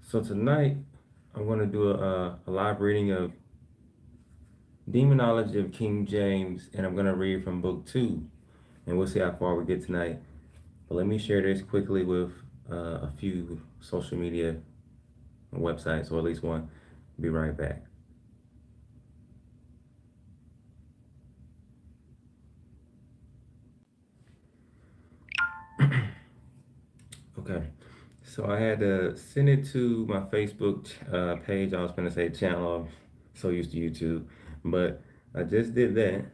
So tonight I'm going to do a live reading of Demonology of King James, and I'm going to read from book 2, and we'll see how far we get tonight. But let me share this quickly with a few social media websites, or at least one. Be right back. Okay, so I had to send it to my Facebook page. I was going to say channel. I'm so used to YouTube, but I just did that.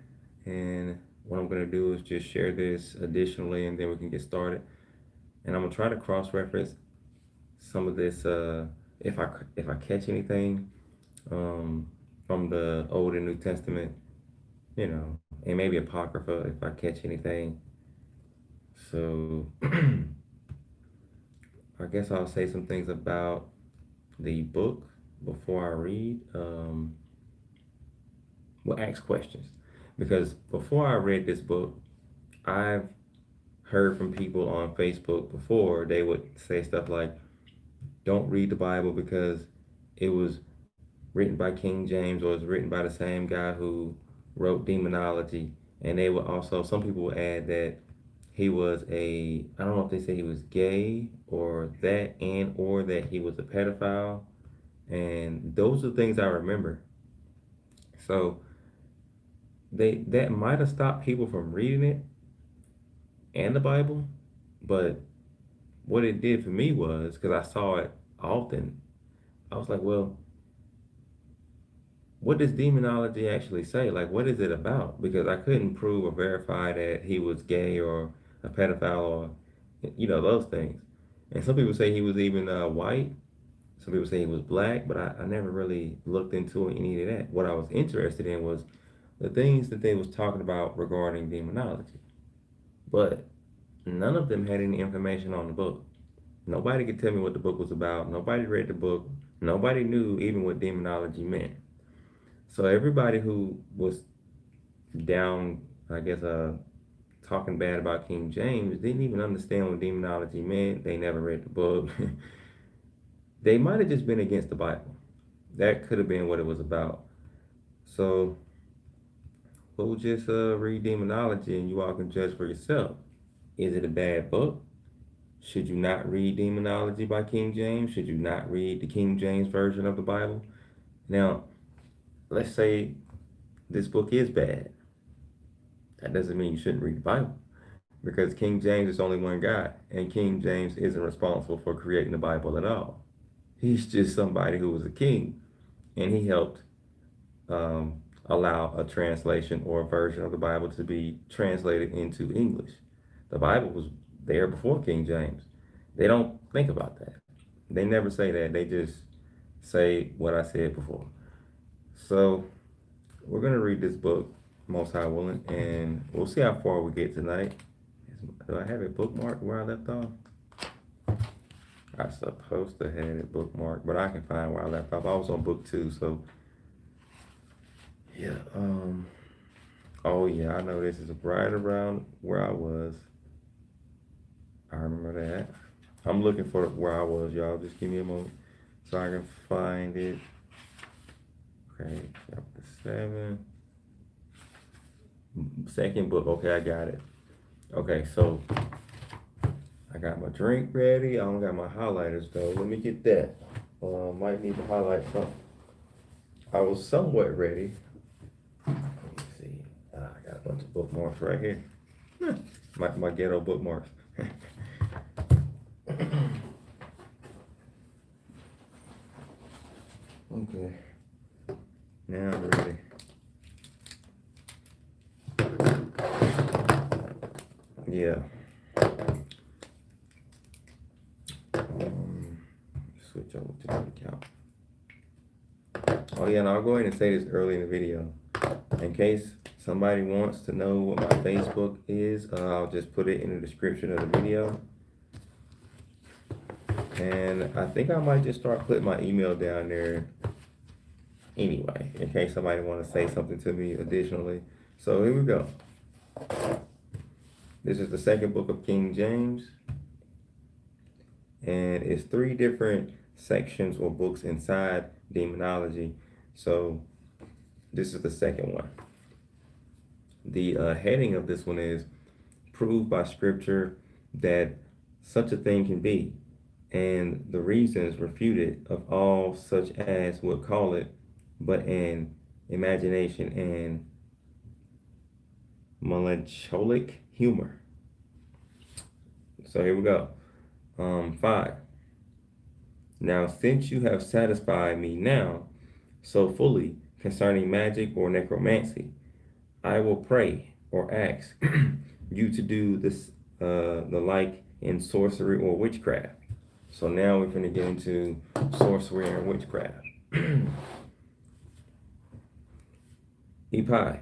And what I'm going to do is just share this additionally, and then we can get started. And I'm going to try to cross-reference some of this if I catch anything from the Old and New Testament, and maybe Apocrypha if I catch anything. So I guess I'll say some things about the book before I read. Well, ask questions. Because before I read this book, I've heard from people on Facebook before, they would say stuff like, don't read the Bible because it was written by King James or it's written by the same guy who wrote Demonology. And they would also, some people would add that he was I don't know if they say he was gay or that, and or that he was a pedophile. And those are things I remember. So that might have stopped people from reading it and the Bible, but what it did for me was, because I saw it often, I was like, well, what does demonology actually say? Like, what is it about? Because I couldn't prove or verify that he was gay or a pedophile or, those things. And some people say he was even white. Some people say he was black, but I never really looked into any of that. What I was interested in was the things that they was talking about regarding demonology. But none of them had any information on the book. Nobody could tell me what the book was about. Nobody read the book. Nobody knew even what demonology meant. So everybody who was down, I guess, talking bad about King James didn't even understand what demonology meant. They never read the book. They might have just been against the Bible. That could have been what it was about. So we'll just read demonology, and you all can judge for yourself. Is it a bad book? Should you not read Demonology by King James? Should you not read the King James version of the Bible? Now, let's say this book is bad. That doesn't mean you shouldn't read the Bible, because King James is only one guy, and King James isn't responsible for creating the Bible at all. He's just somebody who was a king, and he helped allow a translation or a version of the Bible to be translated into English. The Bible was there before King James. They don't think about that. They never say that. They just say what I said before. So we're going to read this book, Most High Willing, and we'll see how far we get tonight. Do I have it bookmarked where I left off? I'm supposed to have it bookmarked, but I can find where I left off. I was on book 2, so yeah. Oh yeah, I know this is right around where I was. I remember that. I'm looking for where I was, y'all. Just give me a moment so I can find it. Okay, chapter 7. Second book. Okay, I got it. Okay, so I got my drink ready. I don't got my highlighters though. Let me get that. Might need to highlight something. I was somewhat ready. Let me see. I got a bunch of bookmarks right here. my ghetto bookmarks. Okay. Now I'm ready. Yeah. Switch over to the account. Oh yeah, and I'll go ahead and say this early in the video. In case somebody wants to know what my Facebook is, I'll just put it in the description of the video. And I think I might just start putting my email down there anyway, in case somebody want to say something to me additionally. So here we go. This is the second book of King James, and it's 3 different sections or books inside demonology. So this is the second one. The heading of this one is "Prove by Scripture that such a thing can be, and the reasons refuted of all such as would call it but an imagination and melancholic humor." So here we go. Five. Now, since you have satisfied me now so fully concerning magic or necromancy, I will pray or ask you to do this, the like in sorcery or witchcraft. So now we're going to get into sorcery and witchcraft. Epi,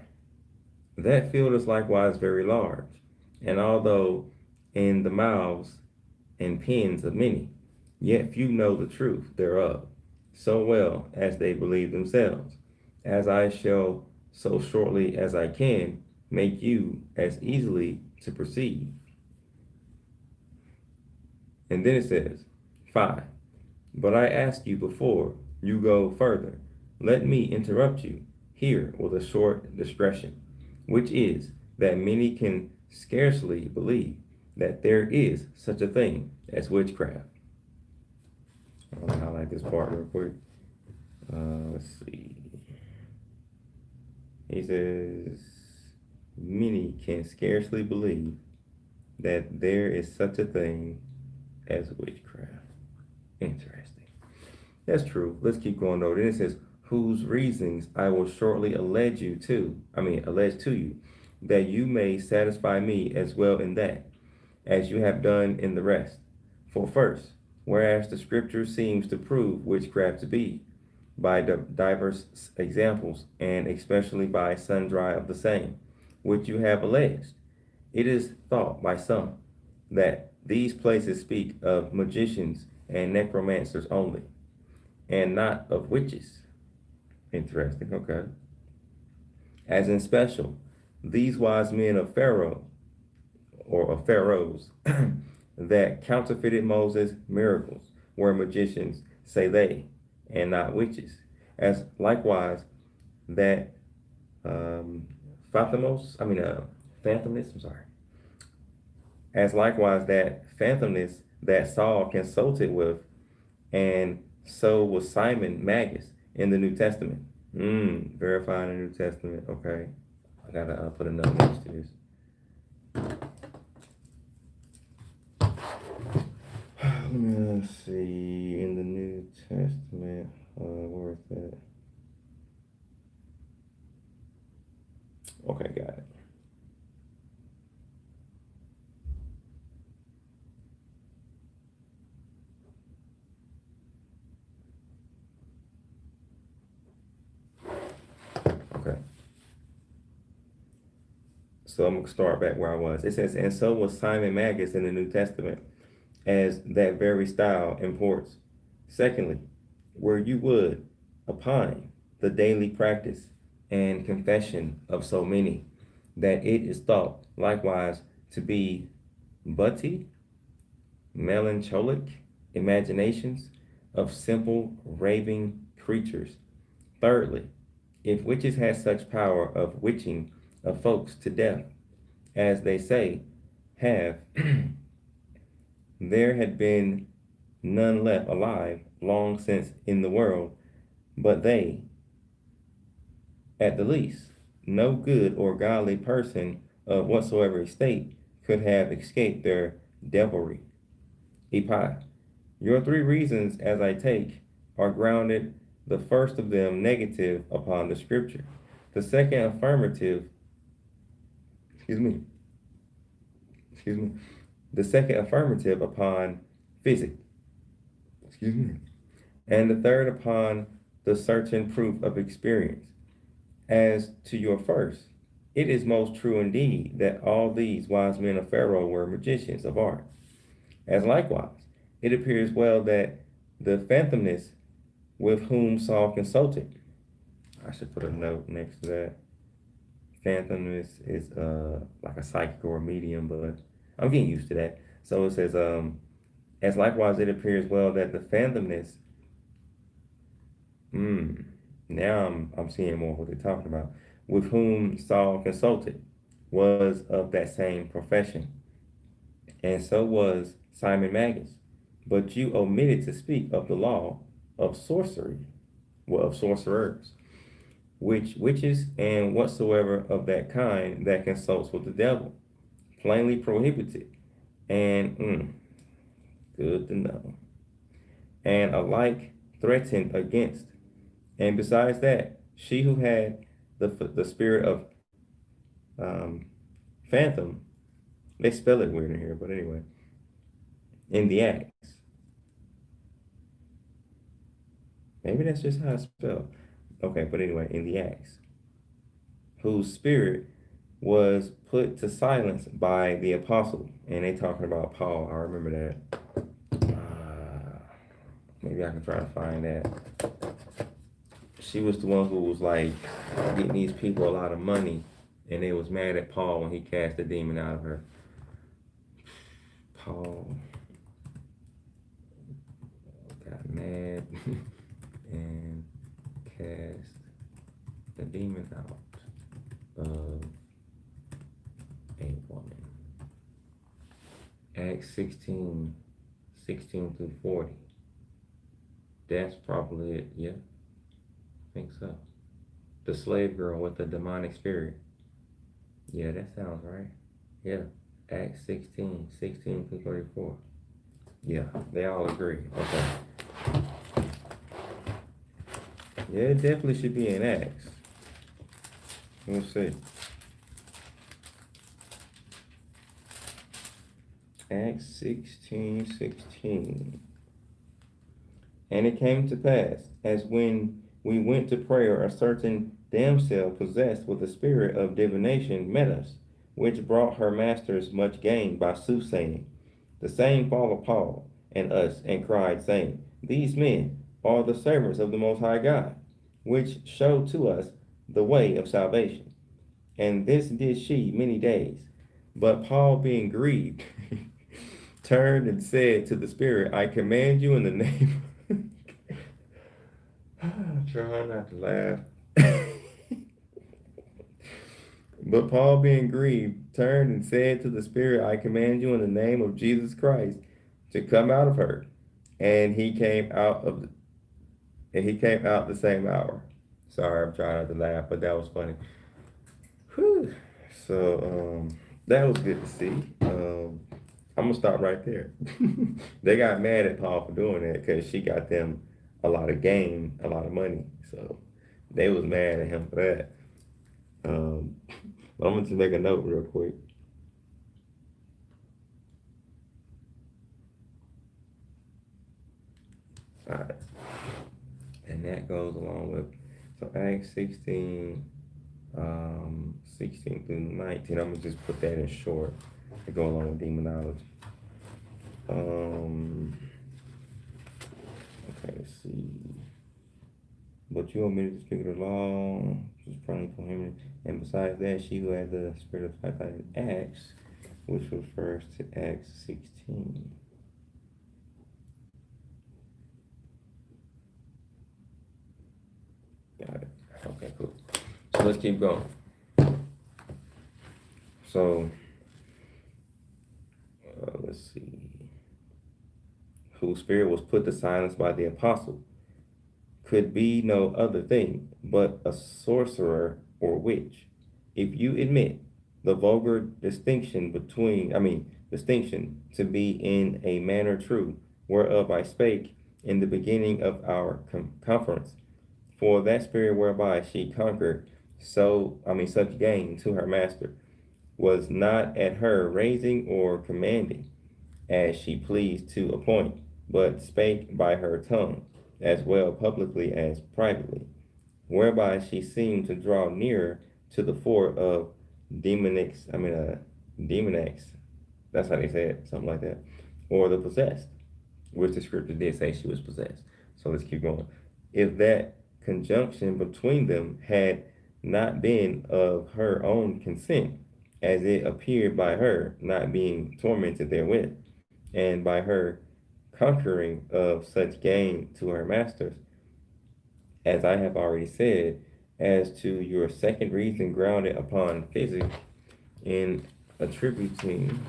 that field is likewise very large, and although in the mouths and pens of many, yet few know the truth thereof, so well as they believe themselves, as I shall, so shortly as I can, make you as easily to perceive. And then it says, 5. But I ask you before you go further, let me interrupt you here with a short discretion, which is that many can scarcely believe that there is such a thing as witchcraft. I want to highlight this part real quick. Let's see. He says, many can scarcely believe that there is such a thing as witchcraft. Interesting. That's true. Let's keep going though. Then it says, whose reasons I will shortly allege to you, that you may satisfy me as well in that, as you have done in the rest. For first, whereas the scripture seems to prove witchcraft to be, by diverse examples, and especially by sundry of the same, which you have alleged, it is thought by some that these places speak of magicians and necromancers only, and not of witches. Interesting, okay. As in special, these wise men of Pharaoh, or of Pharaohs, that counterfeited Moses' miracles, were magicians, say they, and not witches. As likewise that Phantomus, I'm sorry. As likewise that Phantomus that Saul consulted with, and so was Simon Magus in the New Testament. Verifying the New Testament. Okay. I gotta put a note next to this. Let's see. In the New Testament, where is that? Okay, got it. Okay. So I'm gonna start back where I was. It says, and so was Simon Magus in the New Testament, as that very style imports. Secondly, where you would opine the daily practice and confession of so many, that it is thought likewise to be butty, melancholic imaginations of simple raving creatures. Thirdly, if witches had such power of witching of folks to death, as they say, have, there had been none left alive long since in the world, but they, at the least, no good or godly person of whatsoever estate could have escaped their devilry. Epi, your three reasons, as I take, are grounded, the first of them negative upon the scripture, the second affirmative, excuse me, the second affirmative upon physic, excuse me, and the third upon the certain proof of experience. As to your first, it is most true indeed that all these wise men of Pharaoh were magicians of art. As likewise, it appears well that the Phantomists with whom Saul consulted, I should put a note next to that. Phantomist is like a psychic or a medium, but I'm getting used to that. So it says, as likewise it appears well that the Phantomists Mm. Now I'm seeing more what they're talking about. With whom Saul consulted was of that same profession, and so was Simon Magus. But you omitted to speak of the law of sorcery, well, of sorcerers, which witches and whatsoever of that kind that consults with the devil, plainly prohibited, and good to know, and alike threatened against. And besides that, she who had the spirit of um, phantom, they spell it weird in here, but anyway, in the acts. Maybe that's just how it's spelled. Okay, but anyway, in the acts, whose spirit was put to silence by the apostle. And they talking about Paul. I remember that. Maybe I can try to find that. She was the one who was like getting these people a lot of money, and they was mad at Paul when he cast the demon out of her. Paul got mad and cast the demon out of a woman. Acts 16, 16 through 40. That's probably it. Yeah, I think so. The slave girl with the demonic spirit. Yeah, that sounds right. Yeah. Acts 16, 16 through 34. Yeah, they all agree. Okay. Yeah, it definitely should be in Acts. We'll see. Acts 16, 16. And it came to pass, as when we went to prayer, a certain damsel possessed with a spirit of divination met us, which brought her masters much gain by soothsaying. The same followed Paul and us, and cried, saying, These men are the servants of the Most High God, which show to us the way of salvation. And this did she many days. But Paul, being grieved, turned and said to the Spirit, I command you in the name. Try not to laugh. But Paul, being grieved, turned and said to the Spirit, I command you in the name of Jesus Christ to come out of her. And he came out of the, and he came out the same hour. Sorry, I'm trying not to laugh, but that was funny. Whew. So that was good to see. I'm gonna stop right there. They got mad at Paul for doing that because she got them a lot of gain, a lot of money. So they was mad at him for that. Um, but I'm gonna just make a note real quick. All right, and that goes along with so Acts 16, 16 through 19. I'm gonna just put that in short to go along with demonology. Um, okay, let's see. But you omitted to speak of the law, just praying for him. And besides that, she who had the spirit of life in Acts, which refers to Acts 16. Got it. Okay, cool. So let's keep going. So, let's see. Whose spirit was put to silence by the apostle could be no other thing but a sorcerer or witch. If you admit the vulgar distinction to be in a manner true, whereof I spake in the beginning of our conference, for that spirit whereby she conquered such gain to her master was not at her raising or commanding, as she pleased to appoint, but spake by her tongue, as well publicly as privately, whereby she seemed to draw nearer to the fort of Demonex, that's how they say it, something like that, or the possessed, which the scripture did say she was possessed. So let's keep going. If that conjunction between them had not been of her own consent, as it appeared by her not being tormented therewith, and by her conquering of such gain to her masters, as I have already said, as to your second reason grounded upon physics in attributing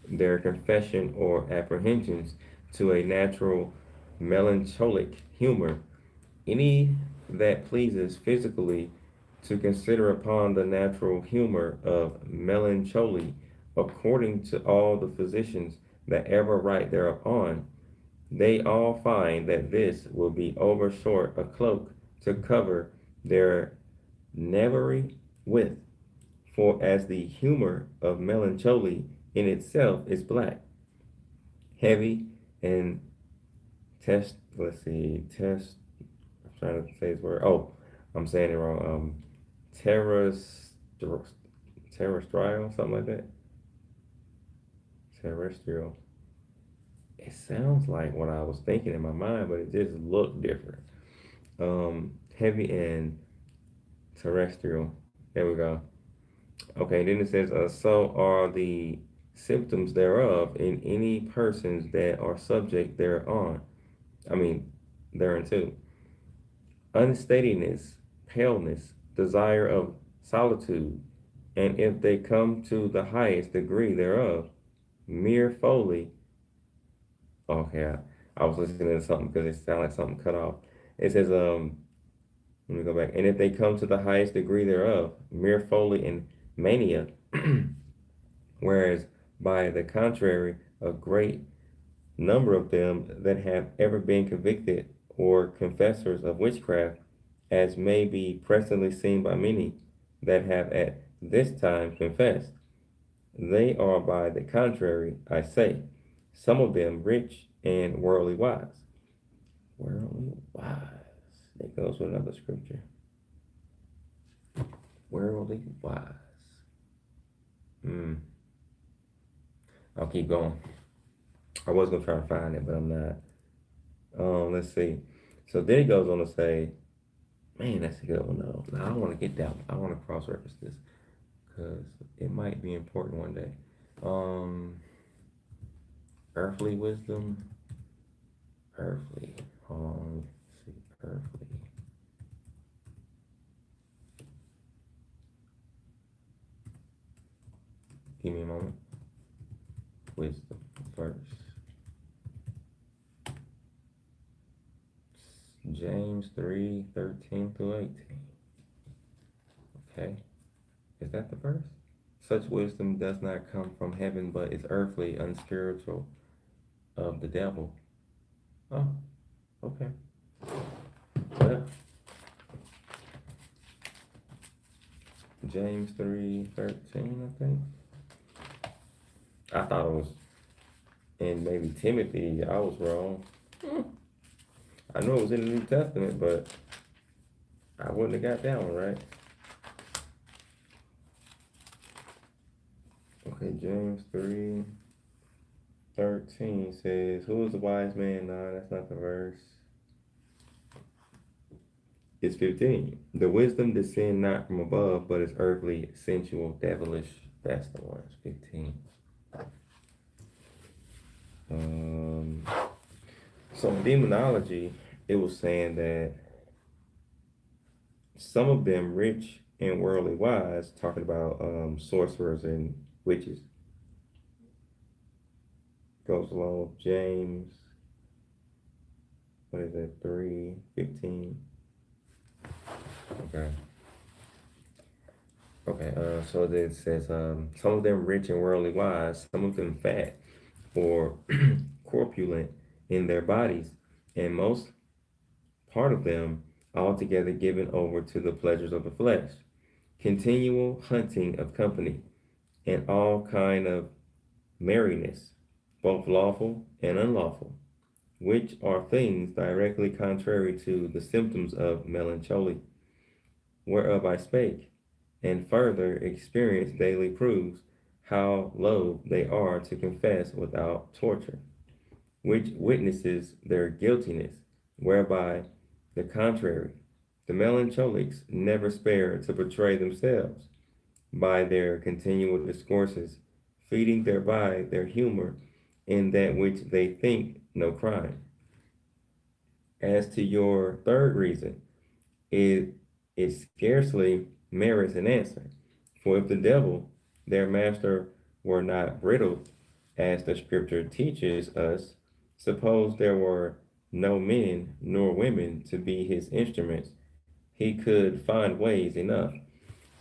their confession or apprehensions to a natural melancholic humor, any that pleases physically to consider upon the natural humor of melancholy, according to all the physicians that ever write thereupon, they all find that this will be over short a cloak to cover their knavery with. For as the humor of melancholy in itself is black, heavy, and let's see, I'm trying to say his word. Oh, I'm saying it wrong. Terrestrial, terrestrial, something like that. Terrestrial. It sounds like what I was thinking in my mind, but it just looked different. Heavy and terrestrial. There we go. Okay, then it says, so are the symptoms thereof in any persons that are subject thereon. I mean, thereunto. Unsteadiness, paleness, desire of solitude, and if they come to the highest degree thereof, mere folly. Okay, I was listening to something because it sounded like something cut off. It says, let me go back. And if they come to the highest degree thereof, mere folly and mania, whereas by the contrary, a great number of them that have ever been convicted or confessors of witchcraft, as may be presently seen by many that have at this time confessed. They are by the contrary, I say, some of them rich and worldly wise. Worldly wise. That goes with another scripture. Worldly wise. Hmm. I'll keep going. I was gonna try to find it, but I'm not. Let's see. So then he goes on to say, man, that's a good one though. Now I want to get that one. I want to cross-reference this because it might be important one day. Um, earthly wisdom, earthly. Let's see, earthly. Give me a moment. Wisdom first. James 3:13 through 18. Okay. Is that the verse? Such wisdom does not come from heaven, but is earthly, unspiritual, of the devil. Oh, okay. Well, James 3:13, I think. I thought it was in maybe Timothy. I was wrong. I know it was in the New Testament, but I wouldn't have got that one right. Okay, James 3:13 says, who is the wise man? No, that's not the verse. It's 15. The wisdom descend not from above, but is earthly, sensual, devilish. That's the one. It's 15. Um, so in demonology, it was saying that some of them rich and worldly wise, talking about sorcerers and witches. Goes along with James, what is that, 3:15. Okay. Okay, so it says, some of them rich and worldly wise, some of them fat or corpulent in their bodies, and most part of them altogether given over to the pleasures of the flesh, continual hunting of company, and all kind of merriness, both lawful and unlawful, which are things directly contrary to the symptoms of melancholy, whereof I spake, and further experience daily proves how loath they are to confess without torture, which witnesses their guiltiness, whereby the contrary, the melancholics never spare to betray themselves by their continual discourses, feeding thereby their humor in that which they think no crime. As to your third reason, it it scarcely merits an answer. For if the devil, their master, were not brittled, as the scripture teaches us, suppose there were no men nor women to be his instruments, he could find ways enough,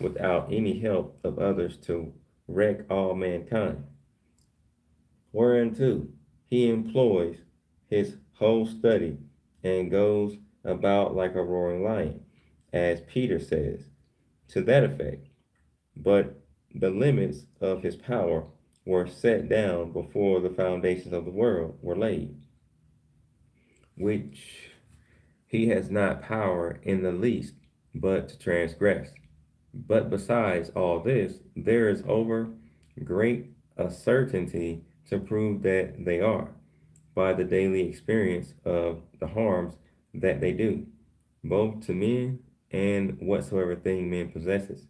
without any help of others, to wreck all mankind. Whereunto he employs his whole study, and goes about like a roaring lion, as Peter says, to that effect. But the limits of his power were set down before the foundations of the world were laid, which he has not power in the least but to transgress. But besides all this, there is over great a certainty to prove that they are, by the daily experience of the harms that they do, both to men and whatsoever thing man possesses,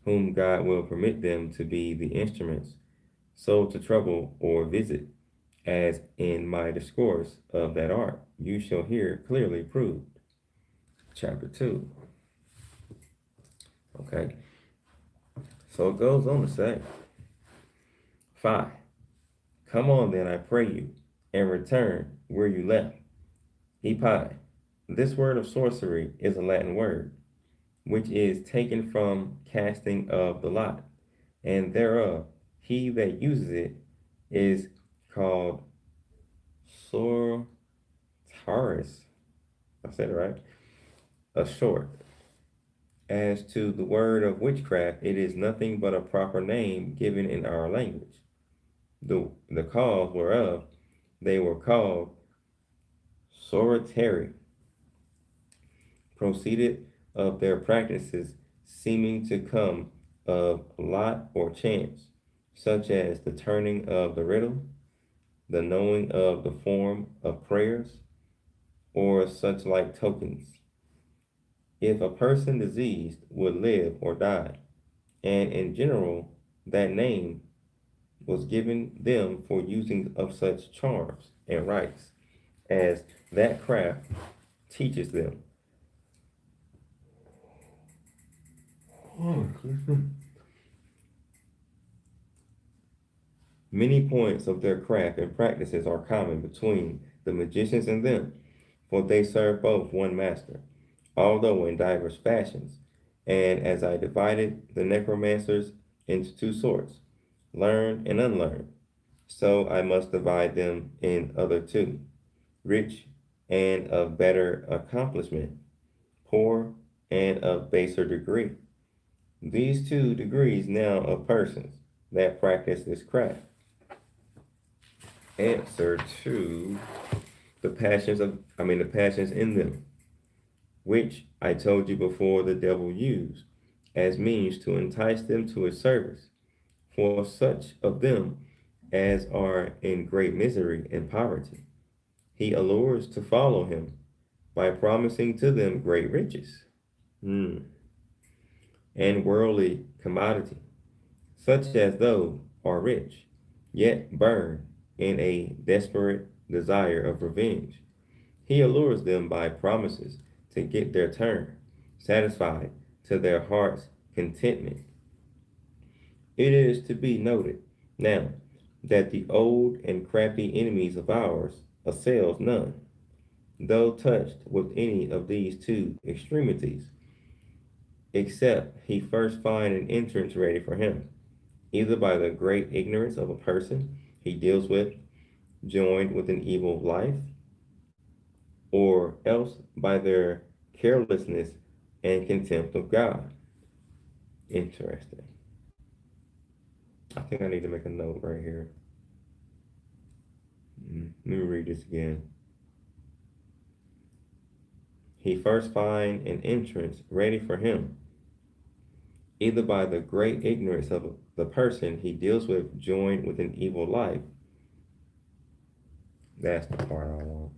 whom God will permit them to be the instruments, so to trouble or visit, as in my discourse of that art you shall hear clearly proved. Chapter 2. Okay, so it goes on to say, 5. Come on then, I pray you, and return where you left. Epi. This word of sorcery is a Latin word, which is taken from casting of the lot, and thereof he that uses it is called sortaris. I said it right. A short. As to the word of witchcraft, it is nothing but a proper name given in our language. The cause whereof they were called sortari proceeded of their practices seeming to come of lot or chance, such as the turning of the riddle, the knowing of the form of prayers, or such like tokens. If a person diseased would live or die, and in general that name was given them for using of such charms and rites as that craft teaches them. Many points of their craft and practices are common between the magicians and them, for they serve both one master, although in divers fashions. And as I divided the necromancers into two sorts, learned and unlearned, so I must divide them in other two, rich and of better accomplishment, poor and of baser degree. These two degrees now of persons that practice this craft answer to the passions in them, which I told you before the devil used as means to entice them to his service. For such of them as are in great misery and poverty, he allures to follow him by promising to them great riches, and worldly commodity, such as those are rich, yet burn in a desperate desire of revenge. He allures them by promises to get their turn, satisfied to their heart's contentment. It is to be noted now that the old and crafty enemies of ours assails none, though touched with any of these two extremities, except he first find an entrance ready for him, either by the great ignorance of a person he deals with, joined with an evil life, or else by their carelessness and contempt of God. Interesting. I think I need to make a note right here. Let me read this again. He first find an entrance ready for him, either by the great ignorance of the person he deals with, joined with an evil life. That's the part I want.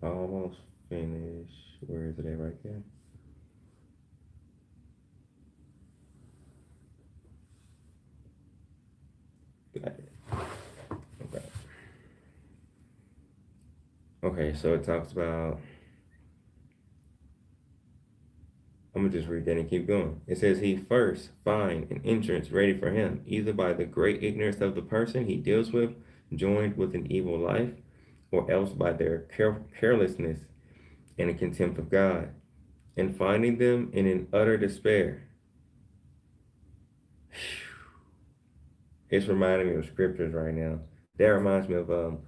Almost finished. Where is it at right there? Got it. Okay. Okay, so it talks about, I'm gonna just read that and keep going. It says he first find an entrance ready for him, either by the great ignorance of the person he deals with, joined with an evil life, or else by their carelessness and a contempt of God, and finding them in an utter despair. It's reminding me of scriptures right now. That reminds me of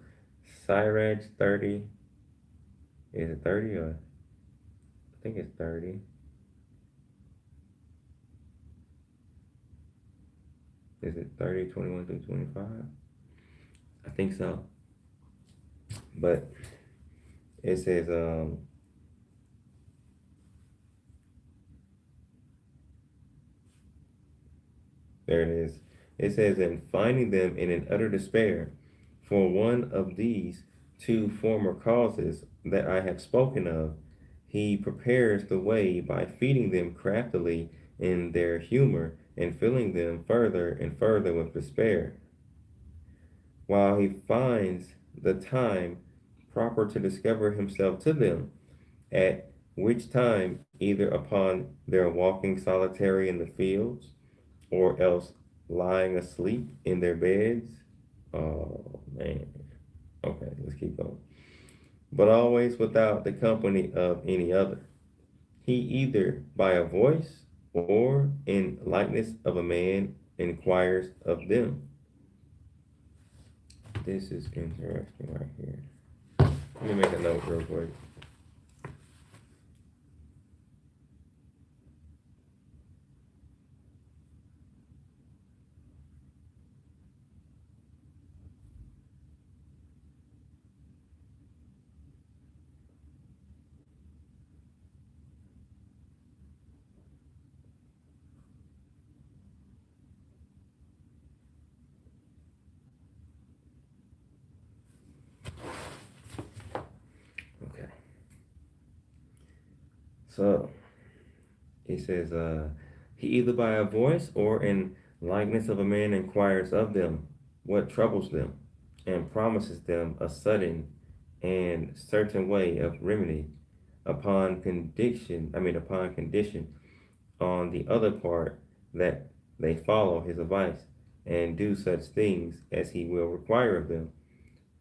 Sirach 30. Is it 30 or I think it's 30. Is it 30, 21 through 25? I think so. But it says, there it is. It says, and finding them in an utter despair, for one of these two former causes that I have spoken of, he prepares the way by feeding them craftily in their humor and filling them further and further with despair, while he finds the time proper to discover himself to them, at which time, either upon their walking solitary in the fields, or else lying asleep in their beds. Oh man. Okay, let's keep going. But always without the company of any other. He either by a voice or in likeness of a man inquires of them. This is interesting right here. Let me make a note real quick. Okay. So he says, he either by a voice or in likeness of a man inquires of them what troubles them, and promises them a sudden and certain way of remedy upon condition on the other part that they follow his advice and do such things as he will require of them,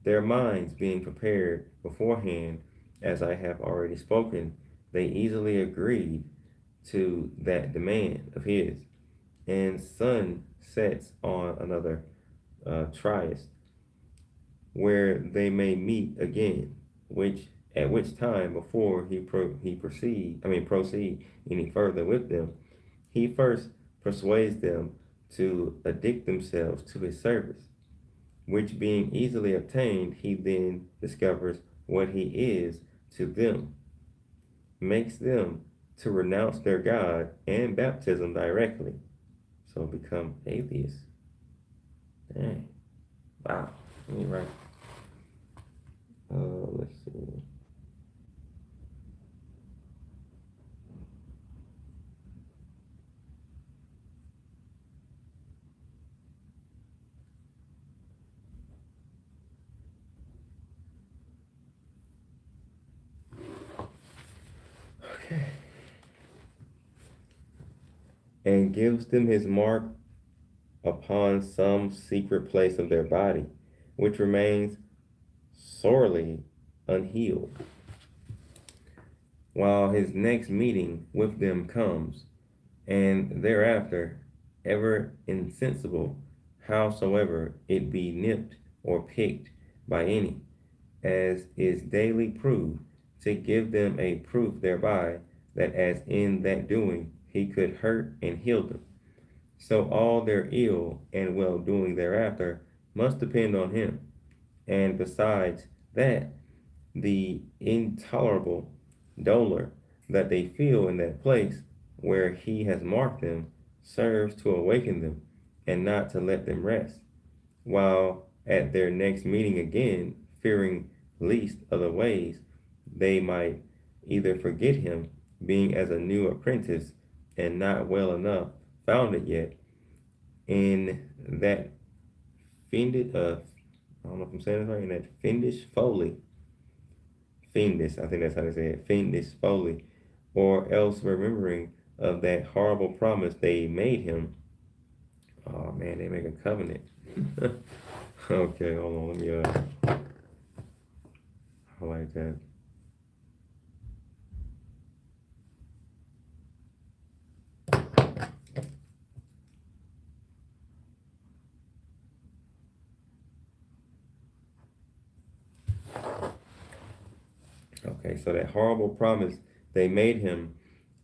their minds being prepared beforehand, as I have already spoken, they easily agreed to that demand of his, and sun sets on another trias, where they may meet again, which at which time before proceed any further with them, he first persuades them to addict themselves to his service, which being easily obtained, he then discovers what he is to them, makes them to renounce their God and baptism directly, so become atheists. Dang. Wow. Let me write. Let's see. Okay. And gives them his mark upon some secret place of their body, which remains sorely unhealed, while his next meeting with them comes, and thereafter, ever insensible, howsoever it be nipped or picked by any, as is daily proved, to give them a proof thereby, that as in that doing he could hurt and heal them. So all their ill and well doing thereafter must depend on him. And besides that, the intolerable dolor that they feel in that place where he has marked them serves to awaken them and not to let them rest, while at their next meeting again, fearing least other ways they might either forget him, being as a new apprentice and not well enough founded yet, in that fiended I don't know if I'm saying this right, in that fiendish, I think that's how they say it, fiendish folly, or else remembering of that horrible promise they made him. Oh man, they make a covenant. Okay, hold on, let me highlight that. Okay, so that horrible promise they made him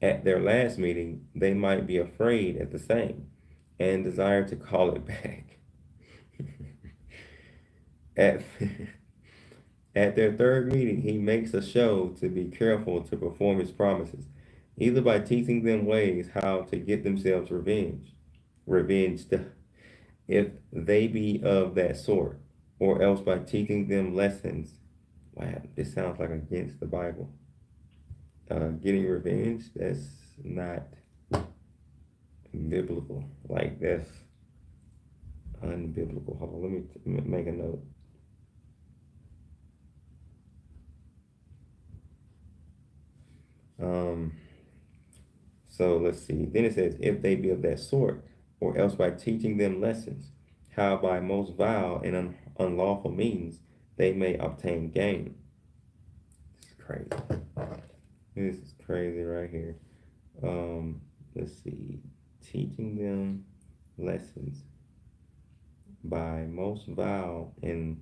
at their last meeting, they might be afraid at the same and desire to call it back. At At their third meeting, he makes a show to be careful to perform his promises, either by teaching them ways how to get themselves revenged, if they be of that sort, or else by teaching them lessons. Wow, this sounds like against the Bible. Getting revenge, that's not biblical. Like, that's unbiblical. Hold on, let me make a note. Um, So let's see. Then it says, if they be of that sort, or else by teaching them lessons, how by most vile and unlawful means they may obtain gain. This is crazy. This is crazy right here. Let's see. Teaching them lessons by most vile and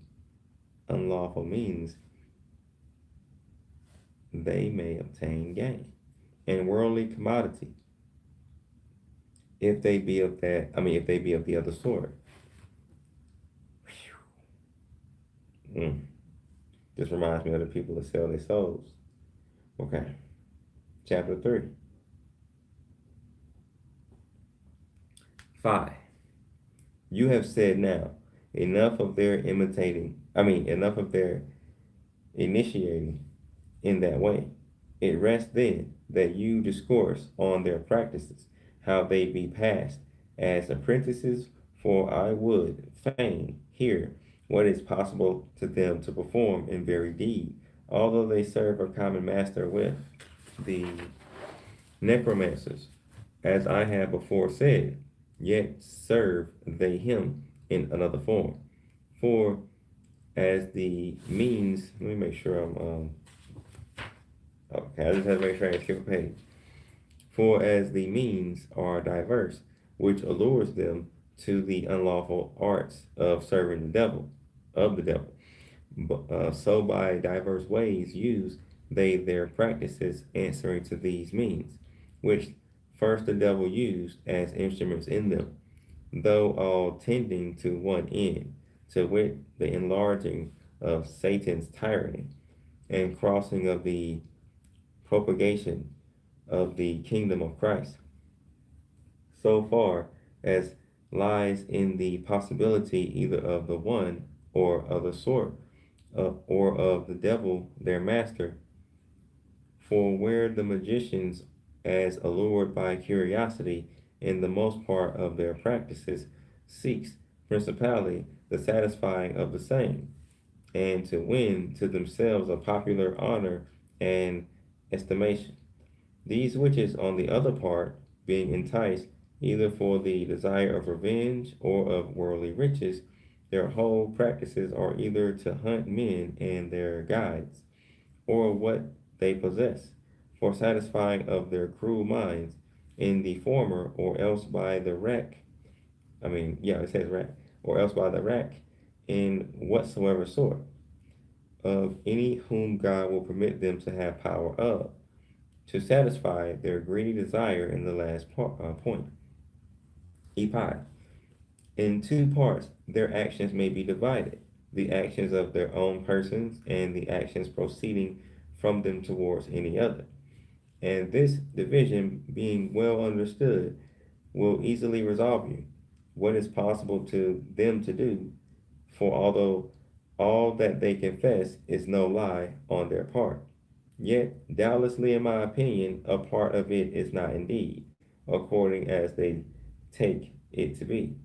unlawful means they may obtain gain. And worldly commodity, if they be of that, if they be of the other sort. Mm. This reminds me of the people that sell their souls. Okay, chapter 3. 5. You have said now, enough of their enough of their initiating in that way. It rests then that you discourse on their practices, how they be passed as apprentices, for I would fain hear what is possible to them to perform in very deed, although they serve a common master with the necromancers, as I have before said, yet serve they him in another form. For as the means, let me make sure okay, I just have to make sure I didn't skip a page. For as the means are diverse, which allures them to the unlawful arts of serving of the devil, so by diverse ways use they their practices answering to these means, which first the devil used as instruments in them, though all tending to one end, to wit, the enlarging of Satan's tyranny and crossing of the propagation of the kingdom of Christ, so far as lies in the possibility either of the one or other sort, or of the devil their master. For where the magicians, as allured by curiosity in the most part of their practices, seeks principally the satisfying of the same, and to win to themselves a popular honor and estimation. These witches, on the other part, being enticed either for the desire of revenge or of worldly riches, their whole practices are either to hunt men and their guides, or what they possess, for satisfying of their cruel minds, in the former, or else by the rack. It says rack, or else by the rack, in whatsoever sort, of any whom God will permit them to have power of, to satisfy their greedy desire in the last point. Ep. In two parts, their actions may be divided, the actions of their own persons and the actions proceeding from them towards any other. And this division, being well understood, will easily resolve you what is possible to them to do, for although all that they confess is no lie on their part, Yet, doubtlessly, in my opinion, a part of it is not indeed, according as they take it to be.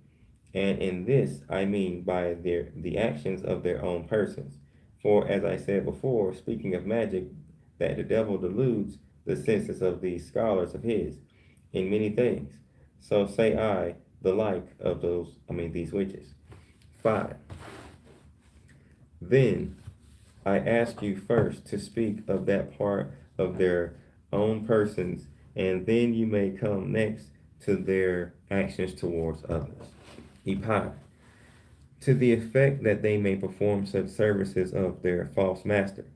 And in this I mean by the actions of their own persons. For as I said before, speaking of magic, that the devil deludes the senses of these scholars of his in many things. So say I the like of these witches. 5. Then I ask you first to speak of that part of their own persons, and then you may come next to their actions towards others. Ep, to the effect that they may perform such services of their false master,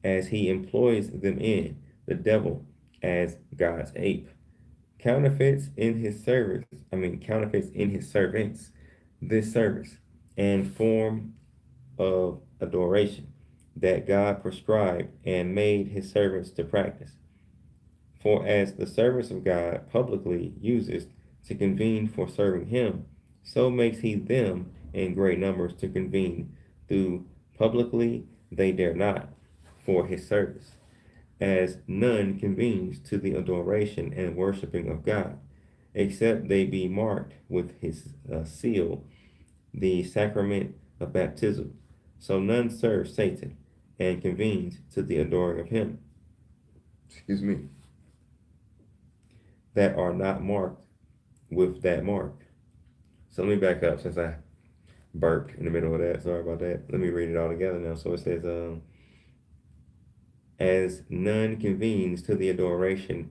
as he employs them in, the devil, as God's ape, counterfeits in his servants, this service and form of adoration that God prescribed and made his servants to practice. For as the servants of God publicly uses to convene for serving him, so makes he them in great numbers to convene, though publicly they dare not, for his service, as none convenes to the adoration and worshiping of God, except they be marked with his seal, the sacrament of baptism. So none serves Satan and convenes to the adoring of him, excuse me, that are not marked with that mark. So let me back up since I burped in the middle of that. Sorry about that. Let me read it all together now. So it says, as none convenes to the adoration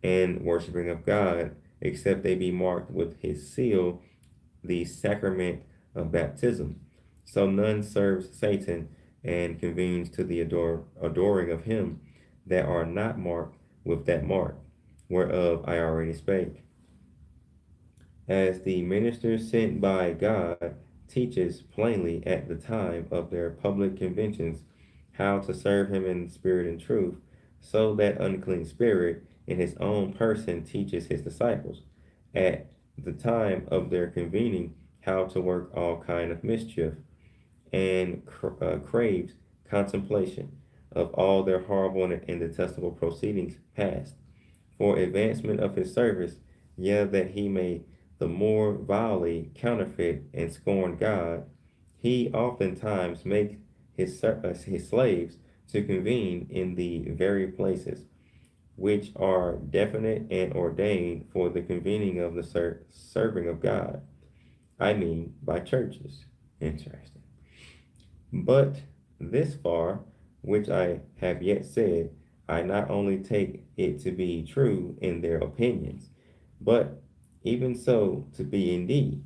and worshiping of God, except they be marked with his seal, the sacrament of baptism. So none serves Satan and convenes to the adoring of him that are not marked with that mark, whereof I already spake. As the minister sent by God teaches plainly at the time of their public conventions how to serve him in spirit and truth, so that unclean spirit in his own person teaches his disciples at the time of their convening how to work all kind of mischief, and craves contemplation of all their horrible and detestable proceedings past, for advancement of his service, yea, that he may the more vilely counterfeit and scorn God, he oftentimes makes his slaves to convene in the very places which are definite and ordained for the convening of the serving of God. I mean, by churches. Interesting. But this far, which I have yet said, I not only take it to be true in their opinions, but even so to be indeed.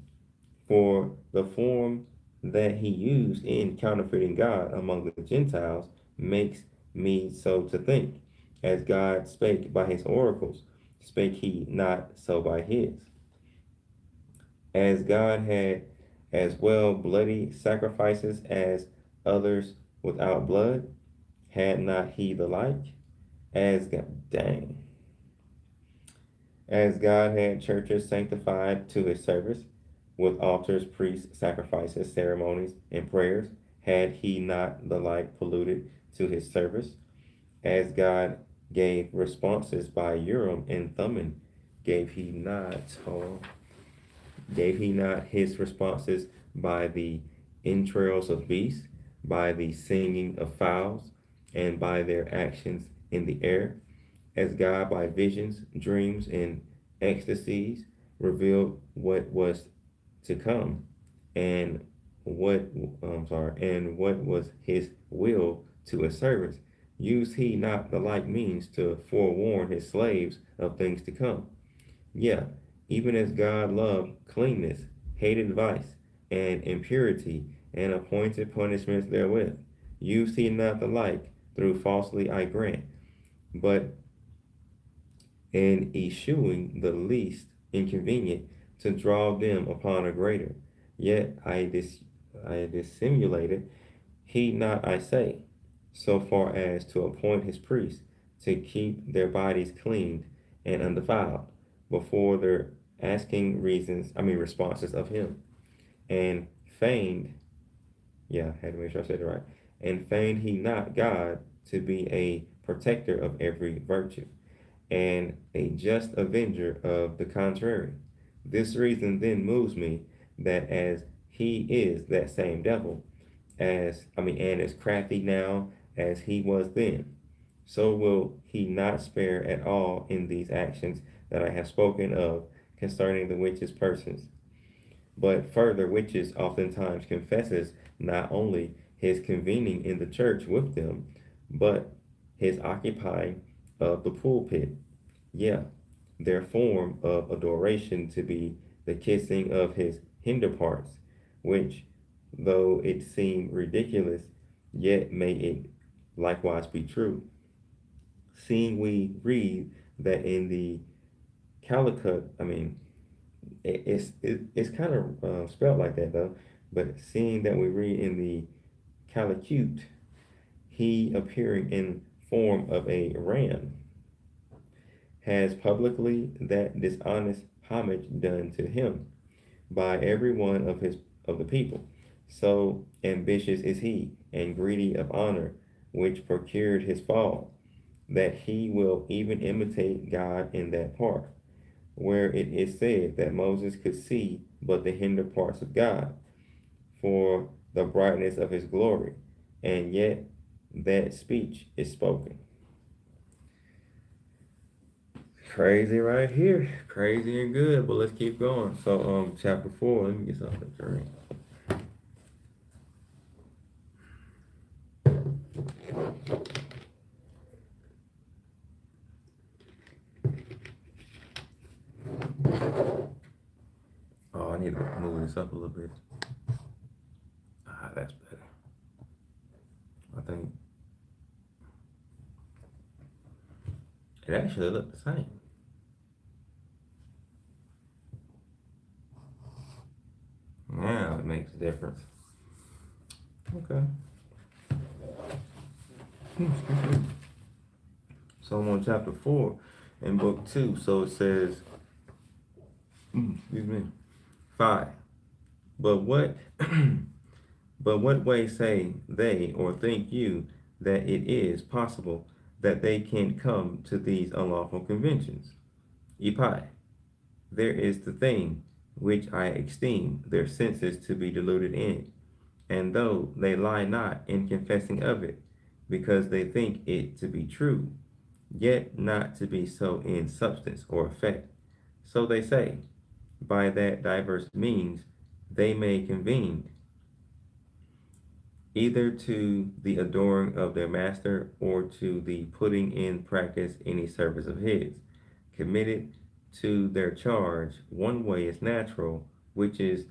For the form that he used in counterfeiting God among the Gentiles makes me so to think, as God spake by his oracles, spake he not so by his. As God had as well bloody sacrifices as others without blood, had not he the like? As God, dang. As God had churches sanctified to his service, with altars, priests, sacrifices, ceremonies, and prayers, had he not the like polluted to his service? As God gave responses by Urim and Thummim, gave he not, oh, gave he not his responses by the entrails of beasts, by the singing of fowls, and by their actions in the air? As God by visions, dreams, and ecstasies revealed what was to come, and what what was his will to his servants, used he not the like means to forewarn his slaves of things to come? Yeah, even as God loved cleanness, hated vice and impurity, and appointed punishments therewith, used he not the like through falsely, I grant, but in eschewing the least inconvenient to draw them upon a greater. Yet I dissimulated, he not, I say, so far as to appoint his priests to keep their bodies cleaned and undefiled before their asking responses of him, and feigned, yeah, I had to make sure I said it right, and feigned he not God to be a protector of every virtue, and a just avenger of the contrary. This reason then moves me that as he is that same devil, and as crafty now as he was then, so will he not spare at all in these actions that I have spoken of concerning the witches' persons. But further, witches oftentimes confesses not only his convening in the church with them, but his occupying of the pulpit. Yeah, their form of adoration to be the kissing of his hinder parts, which, though it seem ridiculous, yet may it likewise be true. Seeing we read that in the Calicut, it's kind of spelled like that though, but seeing that we read in the Calicut, he appearing in form of a ram, has publicly that dishonest homage done to him by every one of the people. So ambitious is he, and greedy of honor, which procured his fall, that he will even imitate God in that part, where it is said that Moses could see but the hinder parts of God, for the brightness of his glory, and yet that speech is spoken. Crazy right here. Crazy and good, but let's keep going. So chapter 4, let me get something to drink. Oh, I need to move this up a little bit. Ah, that's better. I think it actually looked the same. Now it makes a difference. Okay. So I'm on chapter 4 in book 2. So it says, excuse me, 5. But what but what way say they, or think you, that it is possible that they can come to these unlawful conventions? Epi, there is the thing which I esteem their senses to be deluded in, and though they lie not in confessing of it, because they think it to be true, yet not to be so in substance or effect. So they say, by that diverse means they may convene, either to the adoring of their master or to the putting in practice any service of his, committed to their charge. One way is natural, which is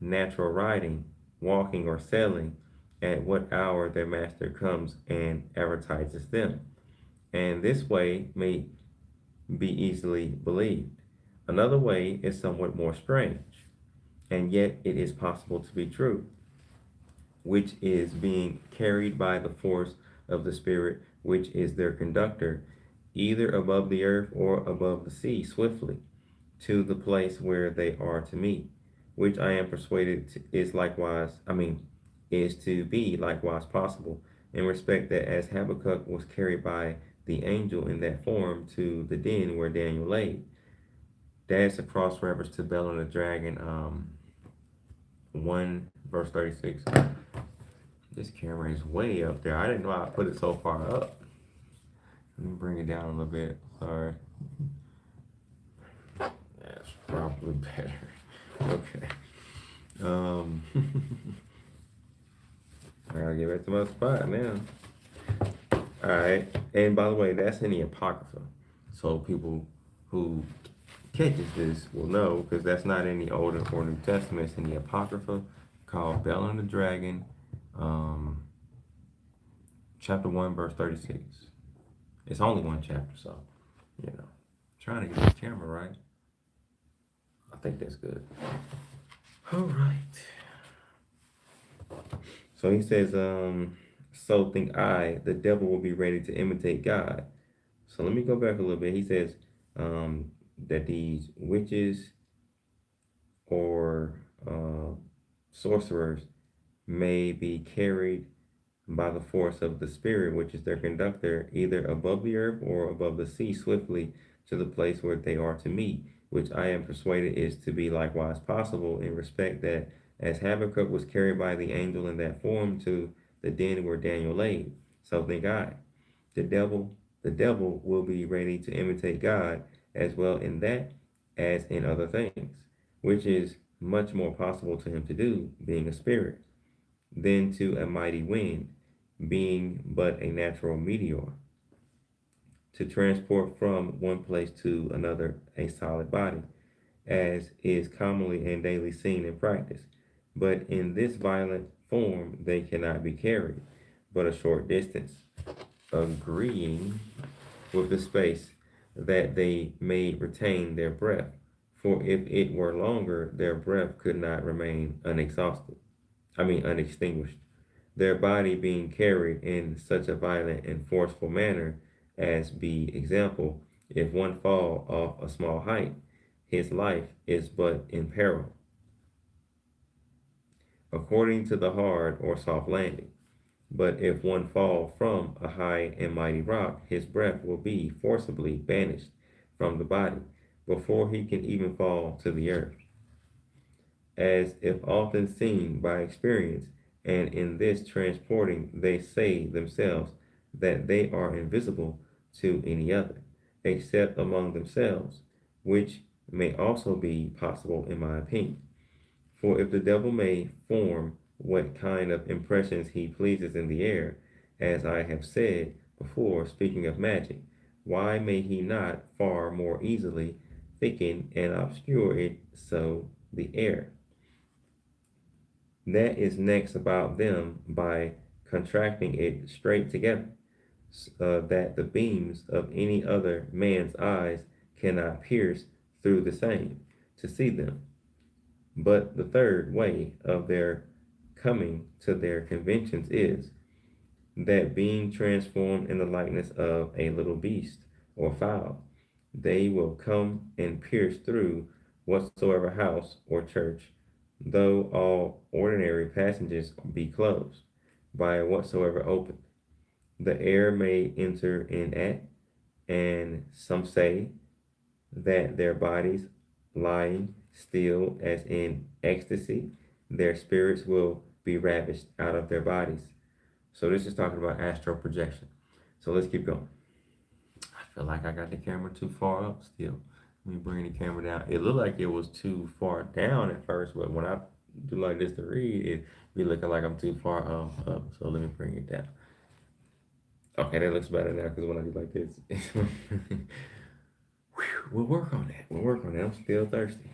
natural riding, walking, or selling, at what hour their master comes and advertises them. And this way may be easily believed. Another way is somewhat more strange, and yet it is possible to be true, which is being carried by the force of the Spirit, which is their conductor, either above the earth or above the sea, swiftly to the place where they are to meet, which I am persuaded is likewise, is to be likewise possible, in respect that as Habakkuk was carried by the angel in that form to the den where Daniel lay. That's a cross reference to Bel and the Dragon, 1 verse 36. This camera is way up there. I didn't know I put it so far up. Let me bring it down a little bit. Sorry. That's probably better. Okay. I gotta get back to my spot now. All right. And by the way, that's in the Apocrypha. So people who catches this will know, because that's not in the Old or New Testament. It's in the Apocrypha, called Bel and the Dragon, um, chapter 1, verse 36. It's only one chapter, so, trying to get the camera right. I think that's good. All right. So he says, so think I, the devil will be ready to imitate God. So let me go back a little bit. He says that these witches or sorcerers may be carried by the force of the Spirit, which is their conductor, either above the earth or above the sea, swiftly to the place where they are to meet, which I am persuaded is to be likewise possible in respect that as Habakkuk was carried by the angel in that form to the den where Daniel lay, so think I. The devil will be ready to imitate God as well in that as in other things, which is much more possible to him to do, being a spirit, than to a mighty wind, being but a natural meteor, to transport from one place to another a solid body, as is commonly and daily seen in practice. But in this violent form they cannot be carried but a short distance, agreeing with the space that they may retain their breath. For if it were longer, their breath could not remain unextinguished, their body being carried in such a violent and forceful manner as be example, if one fall off a small height, his life is but in peril, according to the hard or soft landing. But if one fall from a high and mighty rock, his breath will be forcibly banished from the body before he can even fall to the earth, as if often seen by experience, and in this transporting they say themselves that they are invisible to any other, except among themselves, which may also be possible in my opinion. For if the devil may form what kind of impressions he pleases in the air, as I have said before, speaking of magic, why may he not far more easily thicken and obscure it so the air that is next about them by contracting it straight together, that the beams of any other man's eyes cannot pierce through the same to see them? But the third way of their coming to their conventions is, that being transformed in the likeness of a little beast or fowl, they will come and pierce through whatsoever house or church, though all ordinary passages be closed, by whatsoever open the air may enter in at, and some say that their bodies lying still as in ecstasy, their spirits will be ravished out of their bodies. So this is talking about astral projection. So let's keep going. I feel like I got the camera too far up still. Let me bring the camera down. It looked like it was too far down at first, but when I do like this to read, it be looking like I'm too far up. So let me bring it down. Okay, that looks better now because when I do like this, we'll work on that. We'll work on that. I'm still thirsty.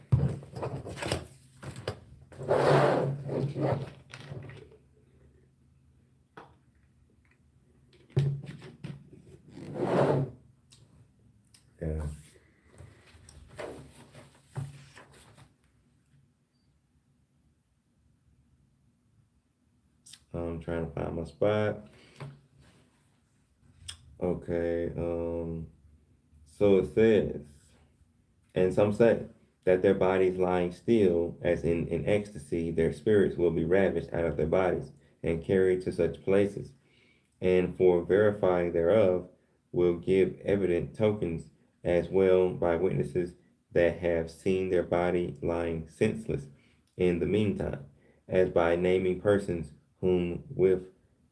Yeah. I'm trying to find my spot. Okay. So it says, and some say that their bodies lying still, as in ecstasy, their spirits will be ravished out of their bodies and carried to such places, and for verifying thereof will give evident tokens, as well by witnesses that have seen their body lying senseless in the meantime, as by naming persons whom with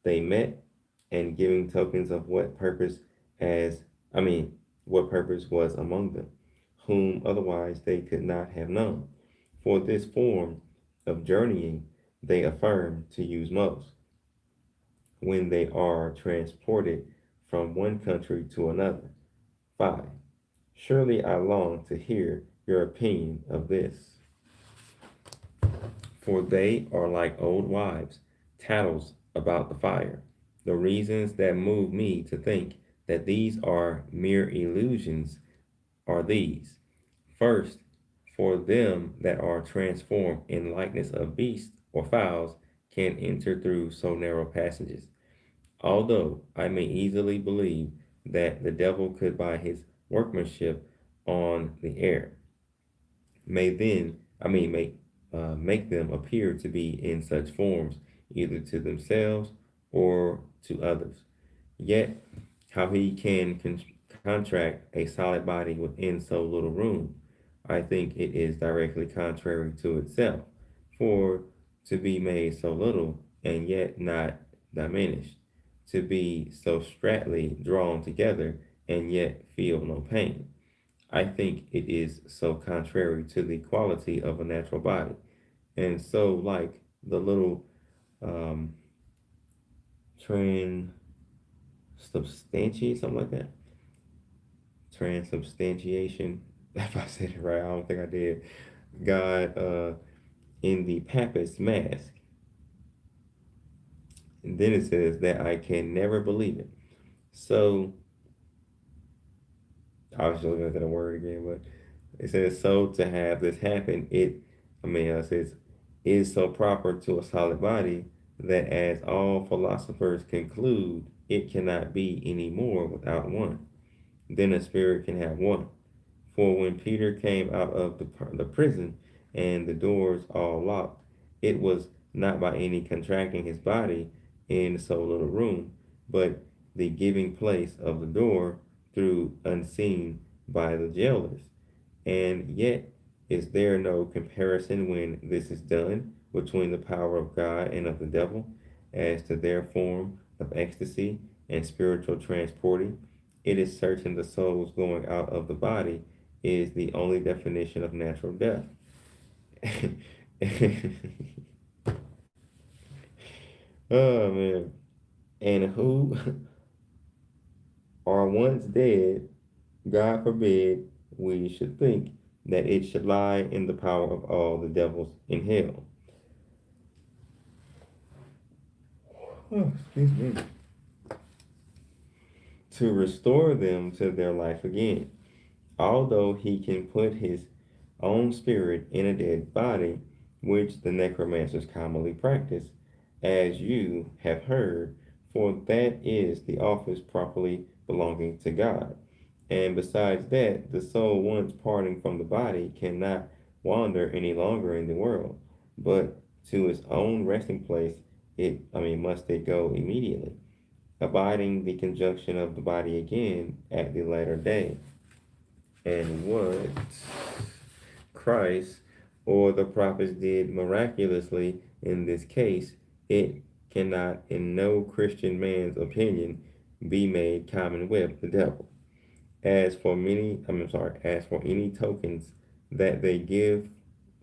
they met, and giving tokens of what purpose as what purpose was among them, whom otherwise they could not have known. For this form of journeying they affirm to use most, when they are transported from one country to another. 5. Surely I long to hear your opinion of this. For they are like old wives, tattles about the fire. The reasons that move me to think that these are mere illusions are these. First, for them that are transformed in likeness of beasts or fowls can enter through so narrow passages. Although I may easily believe that the devil could by his workmanship on the air may then make them appear to be in such forms, either to themselves or to others. Yet, how he can contract a solid body within so little room, I think it is directly contrary to itself. For to be made so little and yet not diminished, to be so straitly drawn together and yet feel no pain. I think it is so contrary to the quality of a natural body, and so like the little um, transubstantiation, something like that. Transubstantiation. If I said it right, I don't think I did. God in the Papist mask. And then it says that I can never believe it. So I was just looking at the word again, but it says so to have this happen. It says is so proper to a solid body that as all philosophers conclude, it cannot be any more without one. Then a spirit can have one. For when Peter came out of the prison and the doors all locked, it was not by any contracting his body in so little room, but the giving place of the door through unseen by the jailers. And yet, is there no comparison when this is done between the power of God and of the devil as to their form of ecstasy and spiritual transporting? It is certain the soul's going out of the body is the only definition of natural death. Oh man. And who are once dead, God forbid, we should think that it should lie in the power of all the devils in hell. Oh, excuse me. To restore them to their life again. Although he can put his own spirit in a dead body, which the necromancers commonly practice, as you have heard, for that is the office properly belonging to God. And besides that, the soul once parting from the body cannot wander any longer in the world, but to its own resting place must it go immediately, abiding the conjunction of the body again at the latter day. And what Christ or the prophets did miraculously in this case, it cannot, in no Christian man's opinion, be made common with the devil. As for any tokens that they give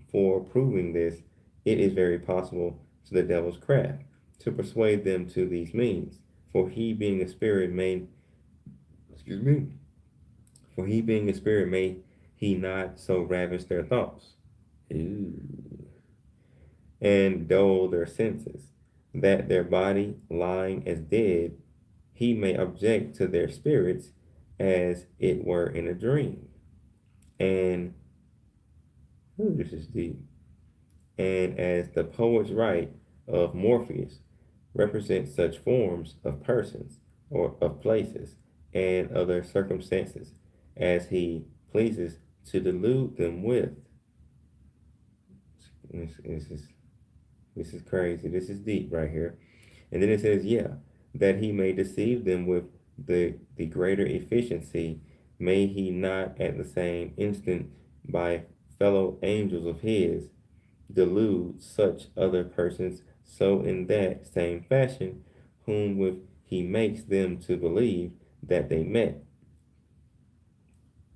for proving this, it is very possible to the devil's craft to persuade them to these means. For he being a spirit may, excuse me, for he being a spirit may he not so ravish their thoughts, ooh, and dull their senses, that their body lying as dead, he may object to their spirits as it were in a dream. And this is deep. And as the poets write of Morpheus, represent such forms of persons or of places and other circumstances as he pleases to delude them with. This is this is crazy. This is deep right here. And then it says, yeah, that he may deceive them with the greater efficiency, may he not at the same instant by fellow angels of his delude such other persons so in that same fashion, whom with he makes them to believe that they met,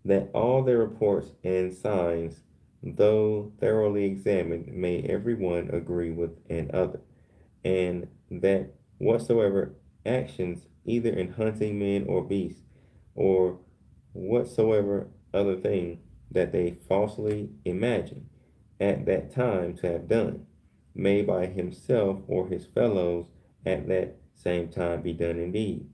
that all their reports and signs, though thoroughly examined, may every one agree with another, and that whatsoever actions, either in hunting men or beasts, or whatsoever other thing that they falsely imagine at that time to have done, may by himself or his fellows at that same time be done indeed,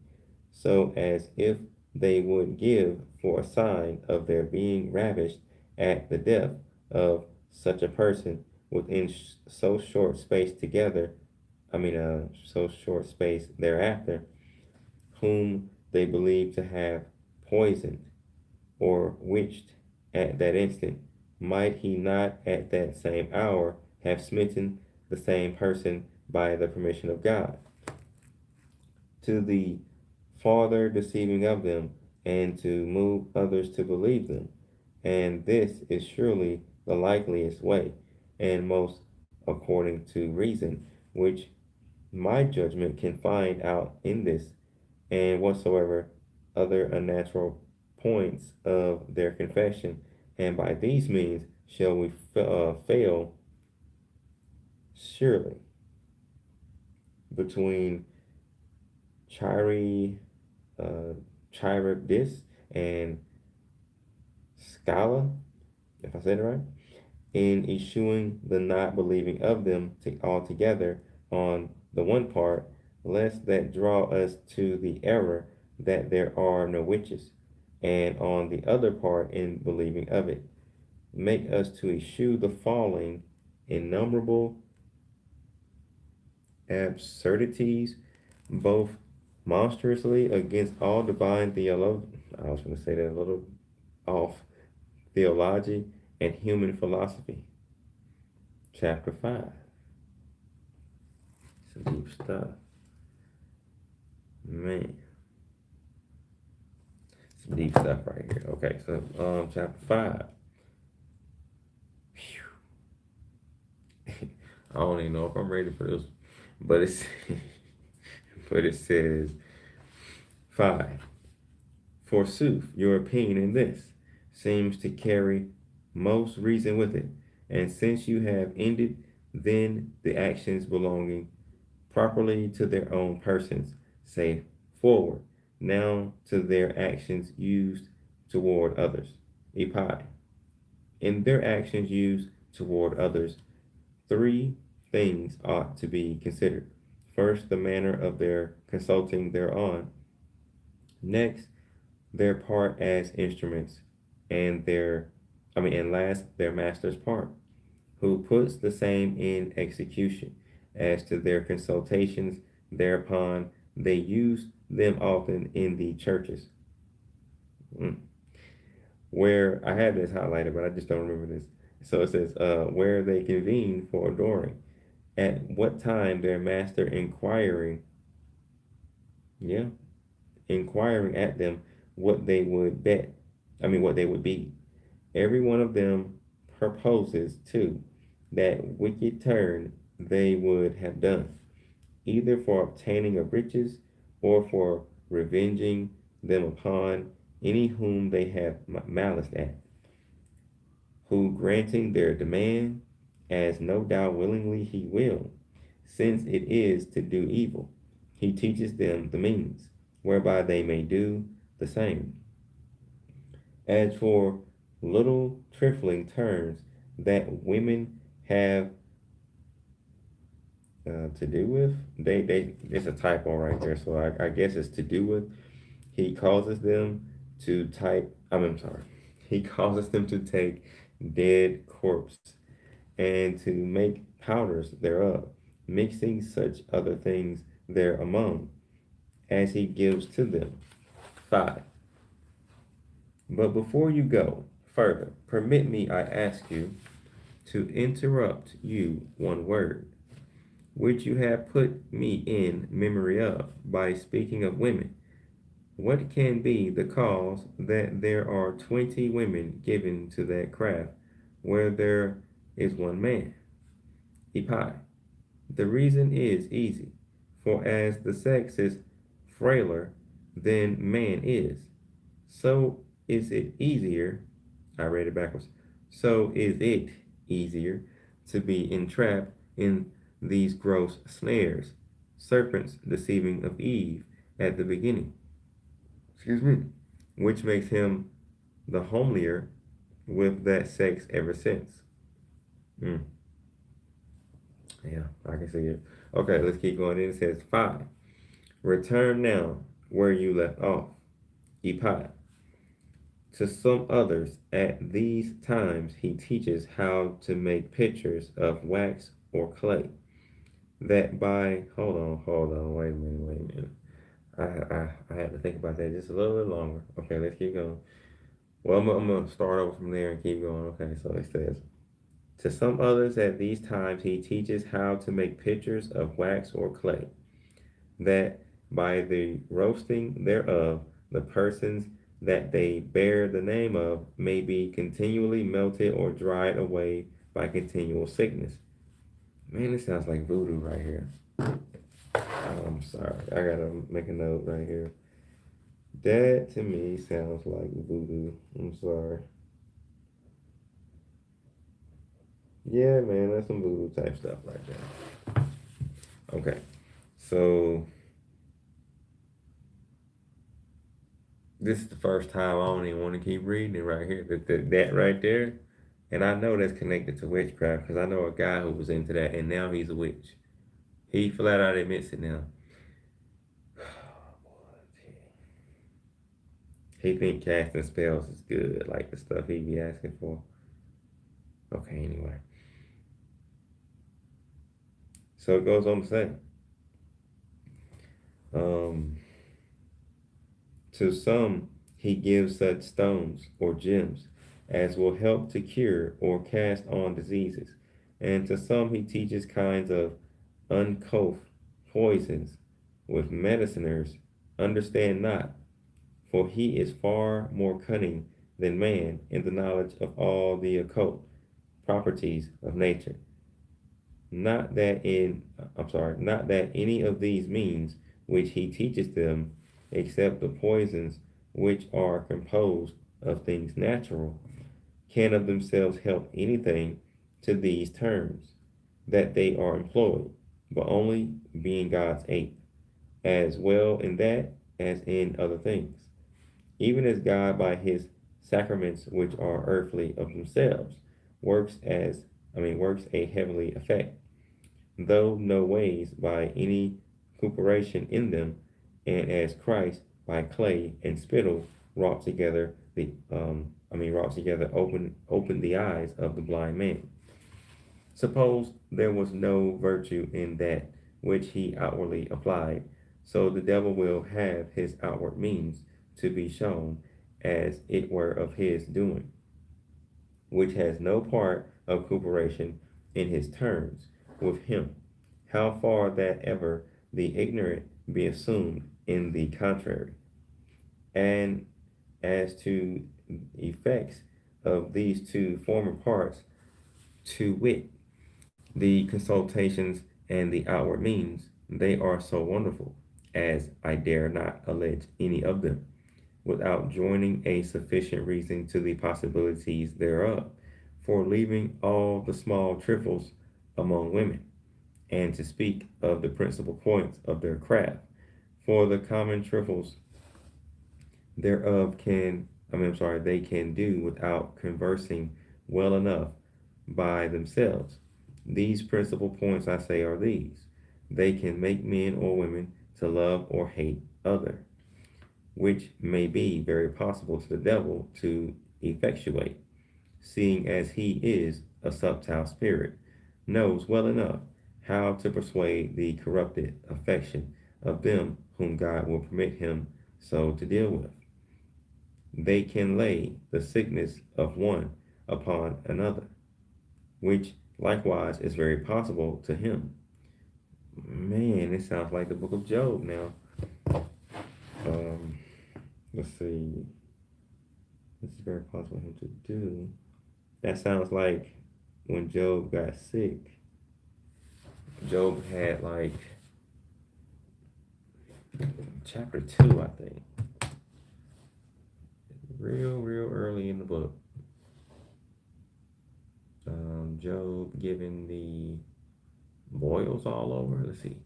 so as if they would give for a sign of their being ravished at the death of such a person within so short space together, so short space thereafter, whom they believe to have poisoned or witched at that instant, might he not at that same hour have smitten the same person by the permission of God? to the farther deceiving of them, and to move others to believe them. And this is surely the likeliest way, and most according to reason, which my judgment can find out in this, and whatsoever other unnatural points of their confession, and by these means shall we fail surely between Chiri, uh, Charybdis and Scala, if I said it right, in eschewing the not believing of them altogether on the one part, lest that draw us to the error that there are no witches, and on the other part in believing of it, make us to eschew the falling innumerable absurdities, both monstrously against all divine theology. I was going to say that a little off, theology and human philosophy. Chapter 5. Some deep stuff. Man, some deep stuff right here. Okay, so chapter 5. I don't even know if I'm ready for this, but it's but it says 5. Forsooth, your opinion in this seems to carry most reason with it, and since you have ended, then the actions belonging properly to their own persons, say forward, now to their actions used toward others. Epi. In their actions used toward others, three things ought to be considered. First, the manner of their consulting thereon. Next, their part as instruments, and and last, their master's part, who puts the same in execution. As to their consultations thereupon, they use them often in the churches. Mm. Where I have this highlighted, but I just don't remember this. So it says, where they convene for adoring. At what time their master inquiring, yeah, inquiring at them what they would bet, what they would be. Every one of them proposes, too, that wicked turn they would have done, either for obtaining of riches or for revenging them upon any whom they have malice at, who granting their demand, as no doubt willingly he will, since it is to do evil, he teaches them the means, whereby they may do the same. As for little trifling turns that women have to do with, it's a typo right there, so I guess it's to do with. He causes them to type. I'm sorry. He causes them to take dead corpse and to make powders thereof, mixing such other things there among as he gives to them. 5. But before you go further, permit me, I ask you, to interrupt you one word, which you have put me in memory of by speaking of women. What can be the cause that there are 20 women given to that craft, where there is one man? Epi. The reason is easy, for as the sex is frailer than man is, so is it easier. I read it backwards. So is it easier to be entrapped in these gross snares, serpents deceiving of Eve at the beginning. Excuse me. Which makes him the homelier with that sex ever since. Mm, yeah, I can see it. Okay, let's keep going. It says 5. Return now where you left off. Epi. To some others at these times he teaches how to make pictures of wax or clay. That by hold on, wait a minute. I had to think about that just a little bit longer. Okay, let's keep going. Well, I'm gonna start over from there and keep going. Okay, so it says, to some others at these times he teaches how to make pictures of wax or clay, that by the roasting thereof, the persons that they bear the name of may be continually melted or dried away by continual sickness. Man, this sounds like voodoo right here. I'm sorry. I gotta make a note right here. That to me sounds like voodoo. I'm sorry. Yeah, man, that's some voodoo type stuff right there. Okay, so this is the first time I don't even want to keep reading it right here. That right there, and I know that's connected to witchcraft because I know a guy who was into that, and now he's a witch. He flat out admits it now. He think casting spells is good, like the stuff he be asking for. Okay, anyway. So it goes on to say, um, to some he gives such stones or gems as will help to cure or cast on diseases, and to some he teaches kinds of uncouth poisons with mediciners understand not, for he is far more cunning than man in the knowledge of all the occult properties of nature. Not that in I'm sorry, not that any of these means which he teaches them, except the poisons which are composed of things natural, can of themselves help anything to these terms that they are employed, but only being God's aid, as well in that as in other things. Even as God by his sacraments which are earthly of themselves works a heavenly effect though no ways by any cooperation in them, and as Christ by clay and spittle wrought together wrought together open the eyes of the blind man. Suppose there was no virtue in that which he outwardly applied, so the devil will have his outward means to be shown as it were of his doing, which has no part of cooperation in his terms with him. How far that ever the ignorant be assumed in the contrary. And as to effects of these two former parts, to wit, the consultations and the outward means, they are so wonderful, as I dare not allege any of them, without joining a sufficient reason to the possibilities thereof, for leaving all the small trifles among women, and to speak of the principal points of their craft. For the common trifles thereof they can do without conversing well enough by themselves. These principal points, I say, are these: they can make men or women to love or hate other, which may be very possible to the devil to effectuate, seeing as he is a subtile spirit, knows well enough how to persuade the corrupted affection of them whom God will permit him so to deal with. They can lay the sickness of one upon another, which likewise is very possible to him. Man, it sounds like the book of Job now. Um, let's see. This is very possible for him to do. That sounds like when Job got sick. Job had like chapter 2, I think. Real early in the book. Job giving the boils all over. Let's see.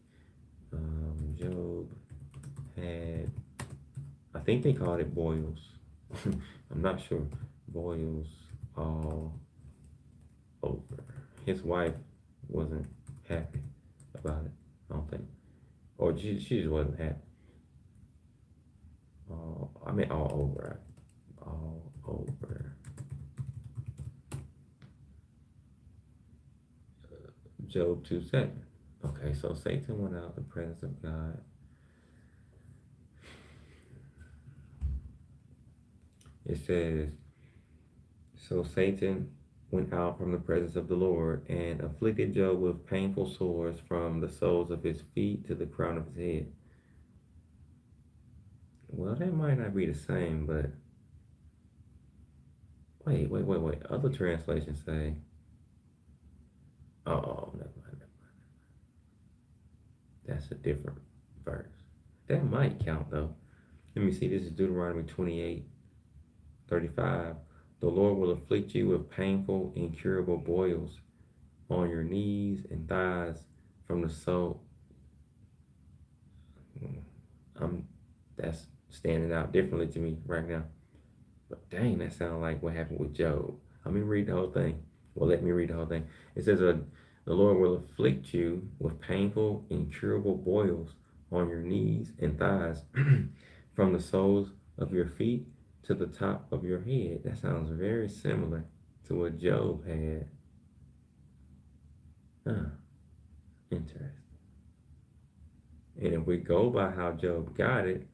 Job had, I think they called it boils. I'm not sure. Boils all over. His wife wasn't happy about it, I don't think. Or she just wasn't happy. All over. All over. Job 2:7. Okay, so Satan went out of the presence of God. It says, so Satan went out from the presence of the Lord and afflicted Job with painful sores from the soles of his feet to the crown of his head. Well, that might not be the same, but wait. Other translations say, oh, never mind. That's a different verse. That might count though. Let me see. This is Deuteronomy 28:35. The Lord will afflict you with painful, incurable boils on your knees and thighs from the sole. I'm that's standing out differently to me right now. But dang, that sounds like what happened with Job. Let me read the whole thing. Well, let me read the whole thing. It says, the Lord will afflict you with painful, incurable boils on your knees and thighs from the soles of your feet to the top of your head. That sounds very similar to what Job had. Huh, interesting. And if we go by how Job got it,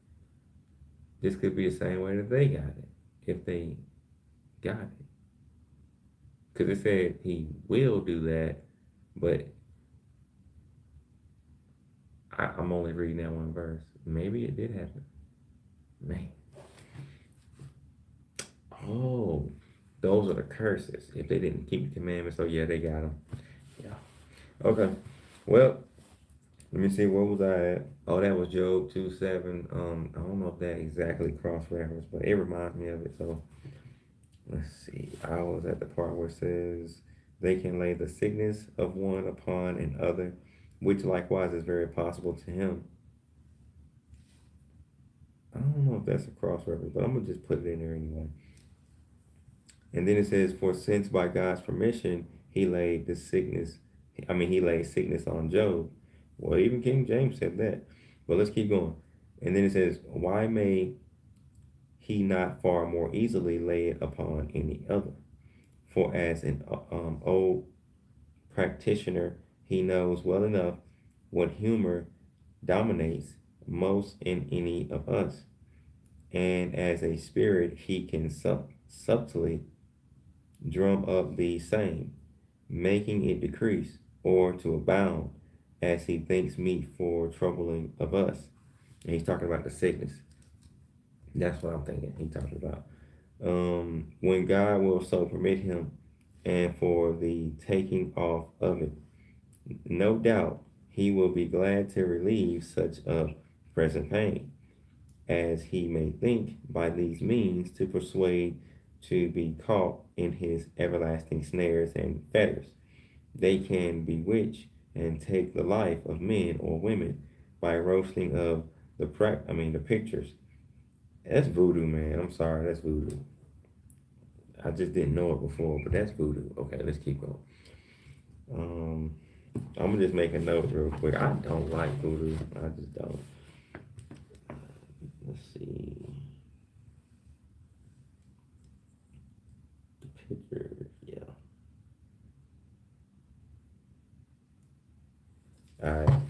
this could be the same way that they got it, if they got it. Because it said he will do that, but I'm only reading that one verse. Maybe it did happen. Man. Oh, those are the curses. If they didn't keep the commandments, so yeah, they got them. Yeah. Okay. Well, let me see. Where was I at? Oh, that was Job 2:7. I don't know if that exactly cross reference, but it reminds me of it. So let's see. I was at the part where it says they can lay the sickness of one upon another, which likewise is very possible to him. I don't know if that's a cross reference, but I'm gonna just put it in there anyway. And then it says, for since by God's permission he laid the sickness, he laid sickness on Job. Well, even King James said that. But let's keep going. And then it says, why may he not far more easily lay it upon any other? For as an old practitioner, he knows well enough what humor dominates most in any of us. And as a spirit, he can subtly drum up the same, making it decrease or to abound, as he thinks meet for troubling of us. And he's talking about the sickness. That's what I'm thinking. He's talking about. When God will so permit him, and for the taking off of it, no doubt he will be glad to relieve such a present pain, as he may think by these means to persuade to be caught in his everlasting snares and fetters. They can bewitch and take the life of men or women by roasting of the pictures. That's voodoo, man. I'm sorry, that's voodoo. I just didn't know it before, but that's voodoo. Okay, let's keep going. Um, I'm gonna just make a note real quick. I don't like voodoo. I just don't. Let's see the picture. Yeah. All right.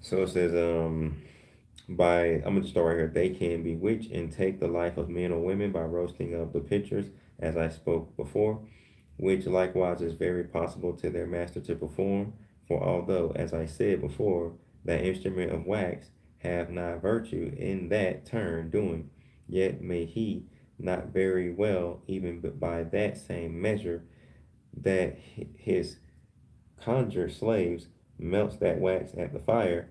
So it says, by I'm gonna just start right here. They can bewitch and take the life of men or women by roasting of the pictures, as I spoke before, which likewise is very possible to their master to perform. For although, as I said before, that instrument of wax have not virtue in that turn doing, yet may he not very well, even by that same measure, that his conjure slaves melts that wax at the fire,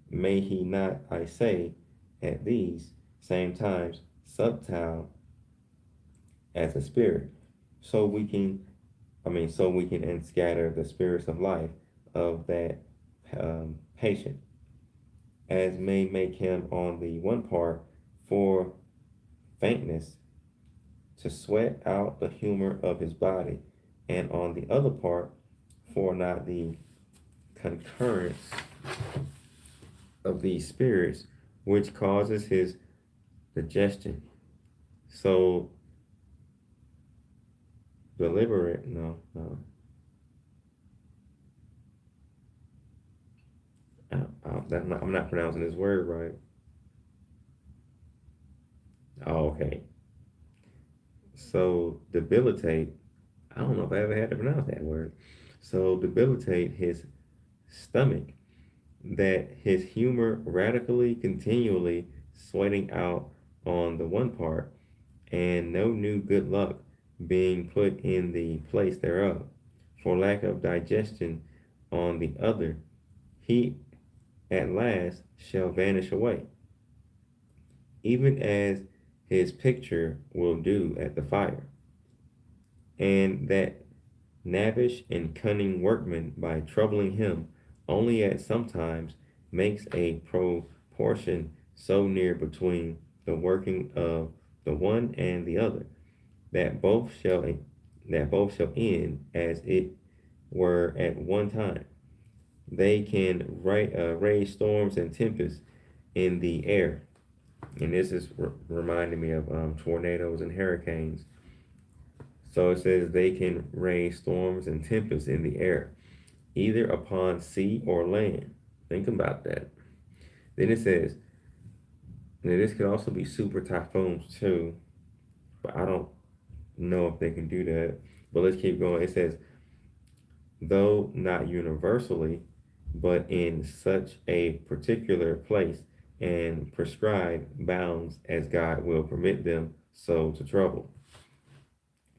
may he not, I say, at these same times, subtile as a spirit, so we can, so we can and scatter the spirits of life of that patient, as may make him on the one part for faintness to sweat out the humor of his body, and on the other part for not the concurrence of these spirits, which causes his digestion. So deliberate, no. I'm not pronouncing this word right. Oh, okay. So debilitate. I don't know if I ever had to pronounce that word. So debilitate his stomach, that his humor radically, continually sweating out on the one part, and no new good luck being put in the place thereof, for lack of digestion on the other, he at last shall vanish away, even as his picture will do at the fire. And that knavish and cunning workman, by troubling him only at sometimes, makes a proportion so near between the working of the one and the other, that both shall end as it were at one time. They can raise storms and tempests in the air, and this is reminding me of tornadoes and hurricanes. So it says they can raise storms and tempests in the air, either upon sea or land. Think about that. Then it says, now this could also be super typhoons too, but I don't know if they can do that. But let's keep going. It says, though not universally, but in such a particular place and prescribed bounds as God will permit them so to trouble,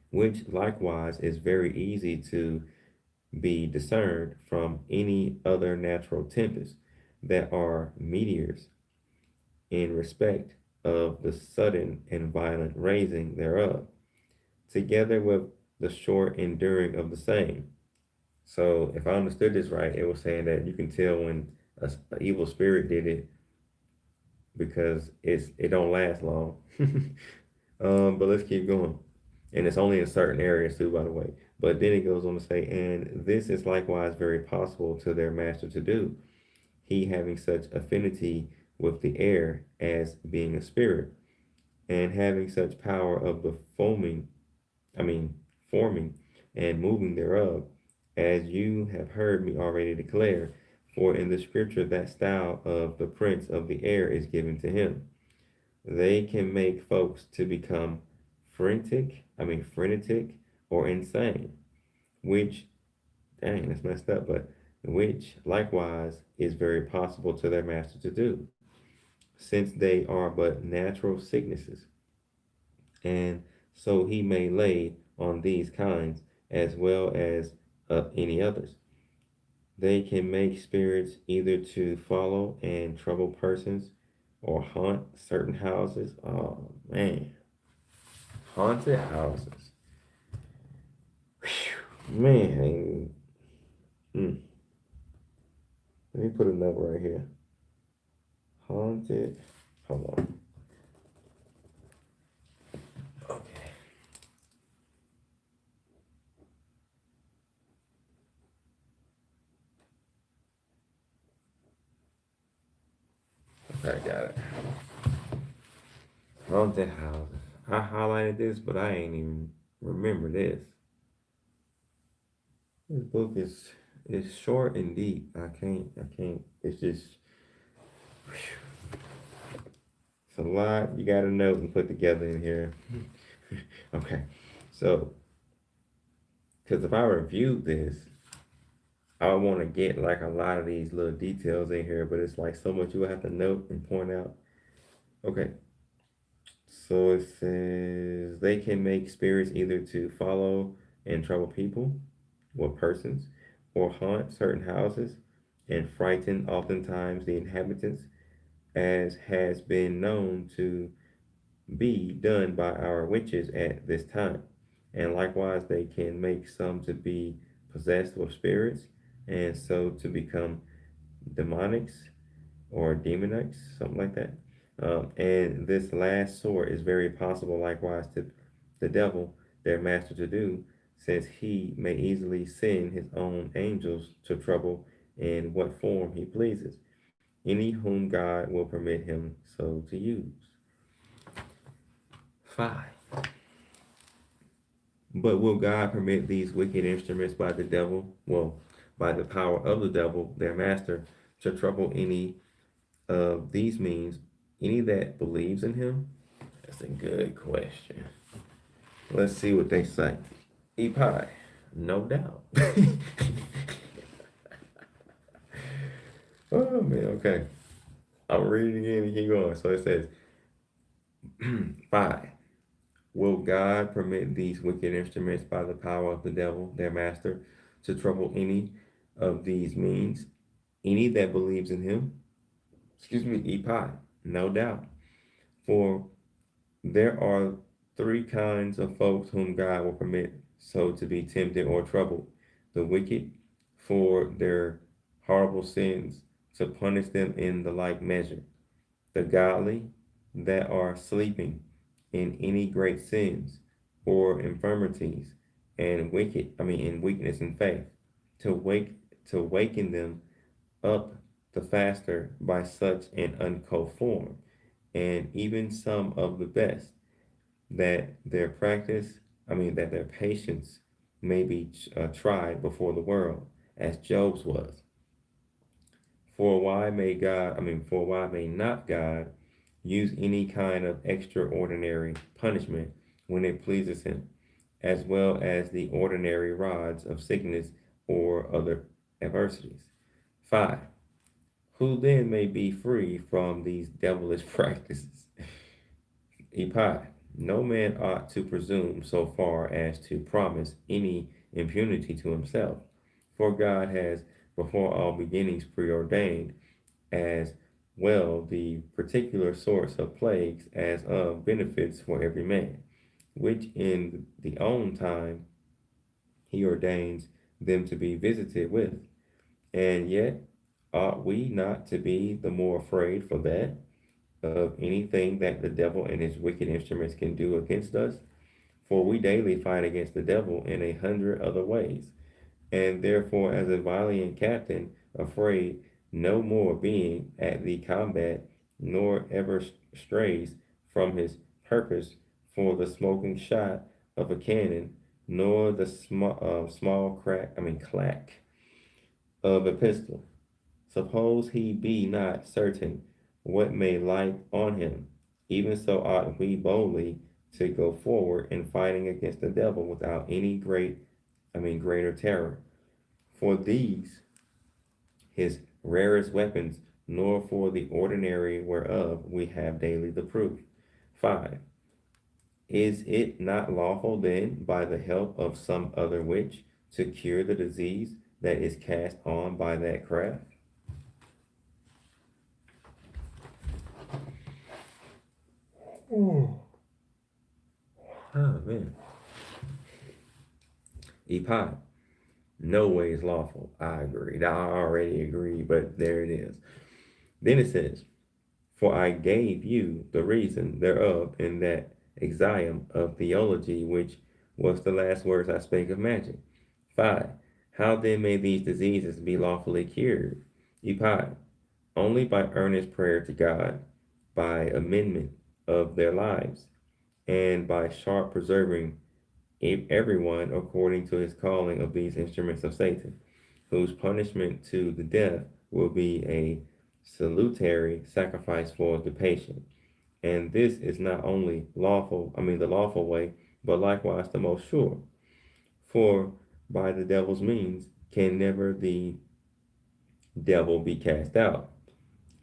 which likewise is very easy to be discerned from any other natural tempest, that are meteors, in respect of the sudden and violent raising thereof, together with the short enduring of the same. So, if I understood this right, it was saying that you can tell when a evil spirit did it because it don't last long. But let's keep going, and it's only in certain areas too, by the way. But then it goes on to say, and this is likewise very possible to their master to do, he having such affinity with the air as being a spirit, and having such power of the I mean, forming and moving thereof, as you have heard me already declare. For in the scripture that style of the prince of the air is given to him. They can make folks to become frenetic or insane, which, dang, that's messed up, but which likewise is very possible to their master to do, since they are but natural sicknesses. And so he may lay on these kinds as well as any others. They can make spirits either to follow and trouble persons or haunt certain houses. Oh man, haunted houses. Whew. Man, mm. Let me put a note right here. Haunted. Hold on. Okay. Okay, got it. Haunted houses. I highlighted this, but I ain't even remember this. This book is short and deep. I can't. It's just it's a lot you gotta know and put together in here. Okay, so because if I reviewed this, I want to get like a lot of these little details in here, but it's like so much you have to note and point out. Okay, so it says they can make spirits either to follow and trouble people or persons, or haunt certain houses and frighten oftentimes the inhabitants, as has been known to be done by our witches at this time. And likewise, they can make some to be possessed with spirits, and so to become demonics or demonics, something like that. And this last sort is very possible, likewise, to the devil, their master, to do, since he may easily send his own angels to trouble in what form he pleases, any whom God will permit him so to use. 5. But will God permit these wicked instruments by the devil, well, by the power of the devil, their master, to trouble any of these means, any that believes in him? That's a good question. Let's see what they say. Epi, no doubt. Oh man, okay. I'm reading again and keep going. So it says, 5. Will God permit these wicked instruments by the power of the devil, their master, to trouble any of these means? Any that believes in him? Excuse me, Epi. No doubt. For there are three kinds of folks whom God will permit so to be tempted or troubled: the wicked for their horrible sins, to punish them in the like measure; the godly that are sleeping in any great sins or infirmities, and in weakness and faith, to waken them up the faster by such an unconformed, and even some of the best, that their that their patience may be tried before the world, as Job's was. For why may not God use any kind of extraordinary punishment when it pleases him, as well as the ordinary rods of sickness or other adversities? 5. Who then may be free from these devilish practices? Epi, no man ought to presume so far as to promise any impunity to himself, for God has before all beginnings preordained as well the particular sorts of plagues as of benefits for every man, which in the own time he ordains them to be visited with. And yet ought we not to be the more afraid for that of anything that the devil and his wicked instruments can do against us? For we daily fight against the devil in 100 other ways, and therefore, as a valiant captain, afraid no more being at the combat, nor ever strays from his purpose for the smoking shot of a cannon, nor the small clack of a pistol. Suppose he be not certain what may light on him. Even so ought we boldly to go forward in fighting against the devil without any greater terror. For these his rarest weapons, nor for the ordinary whereof we have daily the proof. 5. Is it not lawful then, by the help of some other witch, to cure the disease that is cast on by that craft? Oh, oh man. Epi, no way is lawful. I agree. I already agree, but there it is. Then it says, for I gave you the reason thereof in that axiom of theology, which was the last words I spake of magic. 5. How then may these diseases be lawfully cured? Epi, only by earnest prayer to God, by amendment of their lives, and by sharp preserving everyone according to his calling of these instruments of Satan, whose punishment to the death will be a salutary sacrifice for the patient. And this is not only the lawful way, but likewise the most sure. For by the devil's means can never the devil be cast out,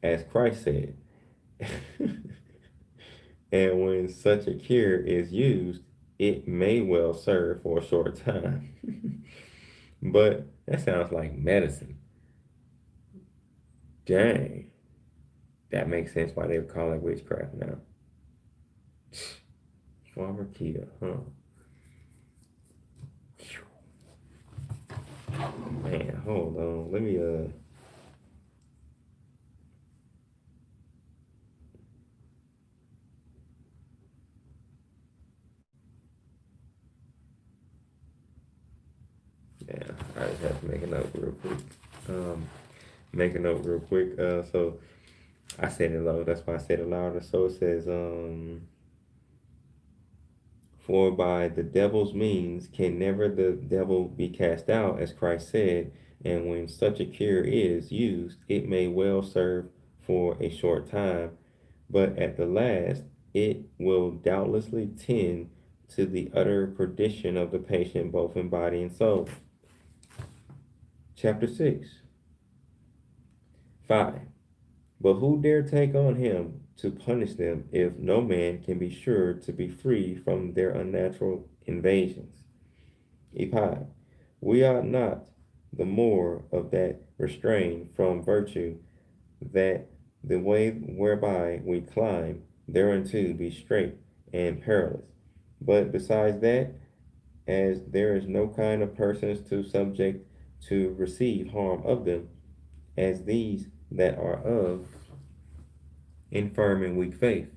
as Christ said. And when such a cure is used, it may well serve for a short time. But that sounds like medicine. Dang. That makes sense why they would call it witchcraft now. Pharmakia, huh? Man, hold on. Let me yeah, I just have to make a note real quick. Um make a note real quick. So I said it low, that's why I said it louder. So it says, for by the devil's means can never the devil be cast out, as Christ said, and when such a cure is used, it may well serve for a short time, but at the last it will doubtlessly tend to the utter perdition of the patient, both in body and soul. Chapter 6. 5. But who dare take on him to punish them if no man can be sure to be free from their unnatural invasions? Epi, we ought not the more of that restrain from virtue, that the way whereby we climb thereunto be straight and perilous. But besides that, as there is no kind of persons to subject to receive harm of them, as these that are of infirm and weak faith,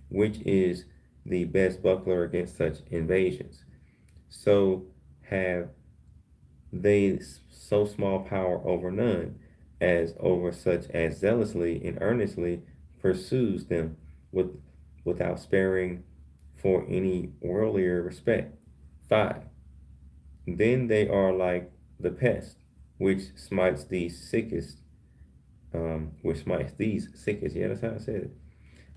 which is the best buckler against such invasions. So have they so small power over none, as over such as zealously and earnestly pursues them with, without sparing for any worldlier respect. 5. Then they are like the pest, which smites these sickest, Yeah, that's how I said it.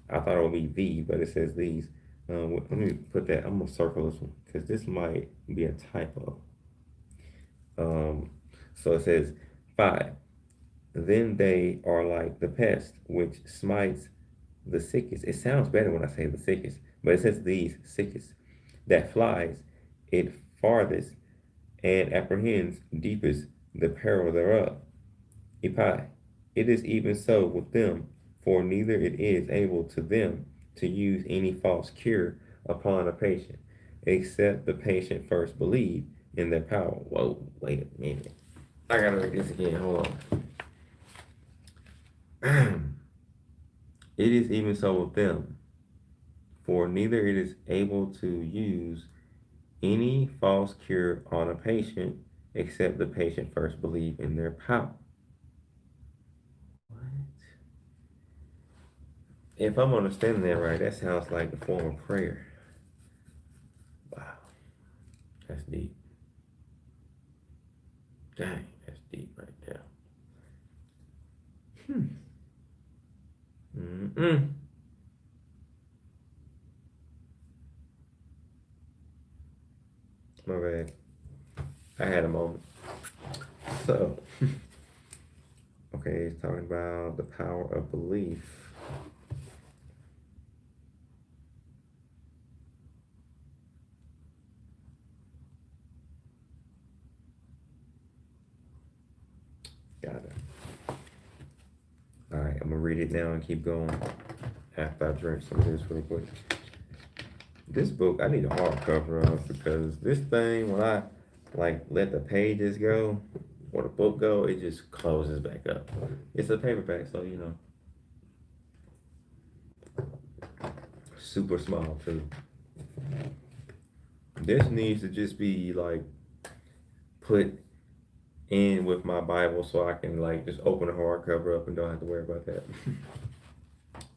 I thought it would be the, but it says these. Let me put that. I'm gonna circle this one because this might be a typo. Um, so it says 5. Then they are like the pest which smites the sickest. It sounds better when I say the sickest, but it says these sickest that flies it farthest and apprehends deepest the peril thereof. Epi, it is even so with them, for neither it is able to them to use any false cure upon a patient, except the patient first believe in their power. Whoa, wait a minute. I gotta read this again. Hold on. It is even so with them, for neither it is able to use any false cure on a patient, except the patient first believe in their power. What? If I'm understanding that right, that sounds like the form of prayer. Wow, that's deep. Dang, that's deep right there. Hmm. Mm-mm. My bad. I had a moment. So, okay, it's talking about the power of belief. Got it. All right, I'm gonna read it now and keep going after I drink some of this real quick. This book, I need a hardcover of because this thing, when I like let the pages go or the book go, it just closes back up. It's a paperback, so super small too. This needs to just be like put in with my Bible so I can like just open the hardcover up and don't have to worry about that.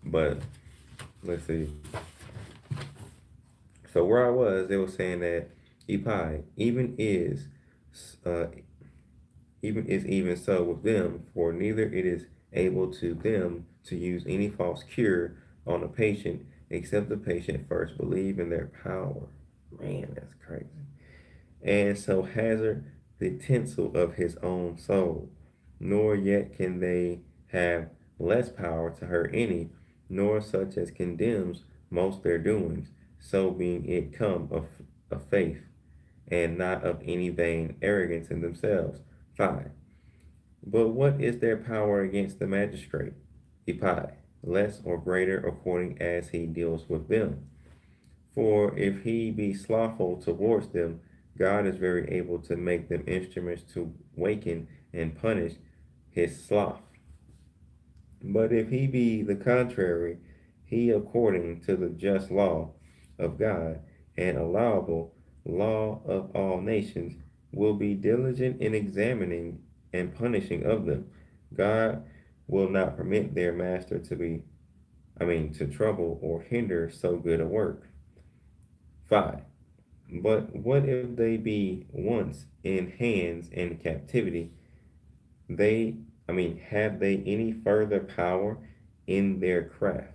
But let's see. So where I was, they were saying that Epi uh, even so with them, for neither it is able to them to use any false cure on a patient, except the patient first believe in their power. Man, that's crazy. And so hazard the tinsel of his own soul, nor yet can they have less power to hurt any, nor such as condemns most their doings, so being it come of faith, and not of any vain arrogance in themselves. 5. But what is their power against the magistrate? Epi, less or greater according as he deals with them. For if he be slothful towards them, God is very able to make them instruments to waken and punish his sloth. But if he be the contrary, he according to the just law of God and allowable law of all nations will be diligent in examining and punishing of them. God will not permit their master to trouble or hinder so good a work. 5. But what if they be once in hands in captivity? They, have they any further power in their craft?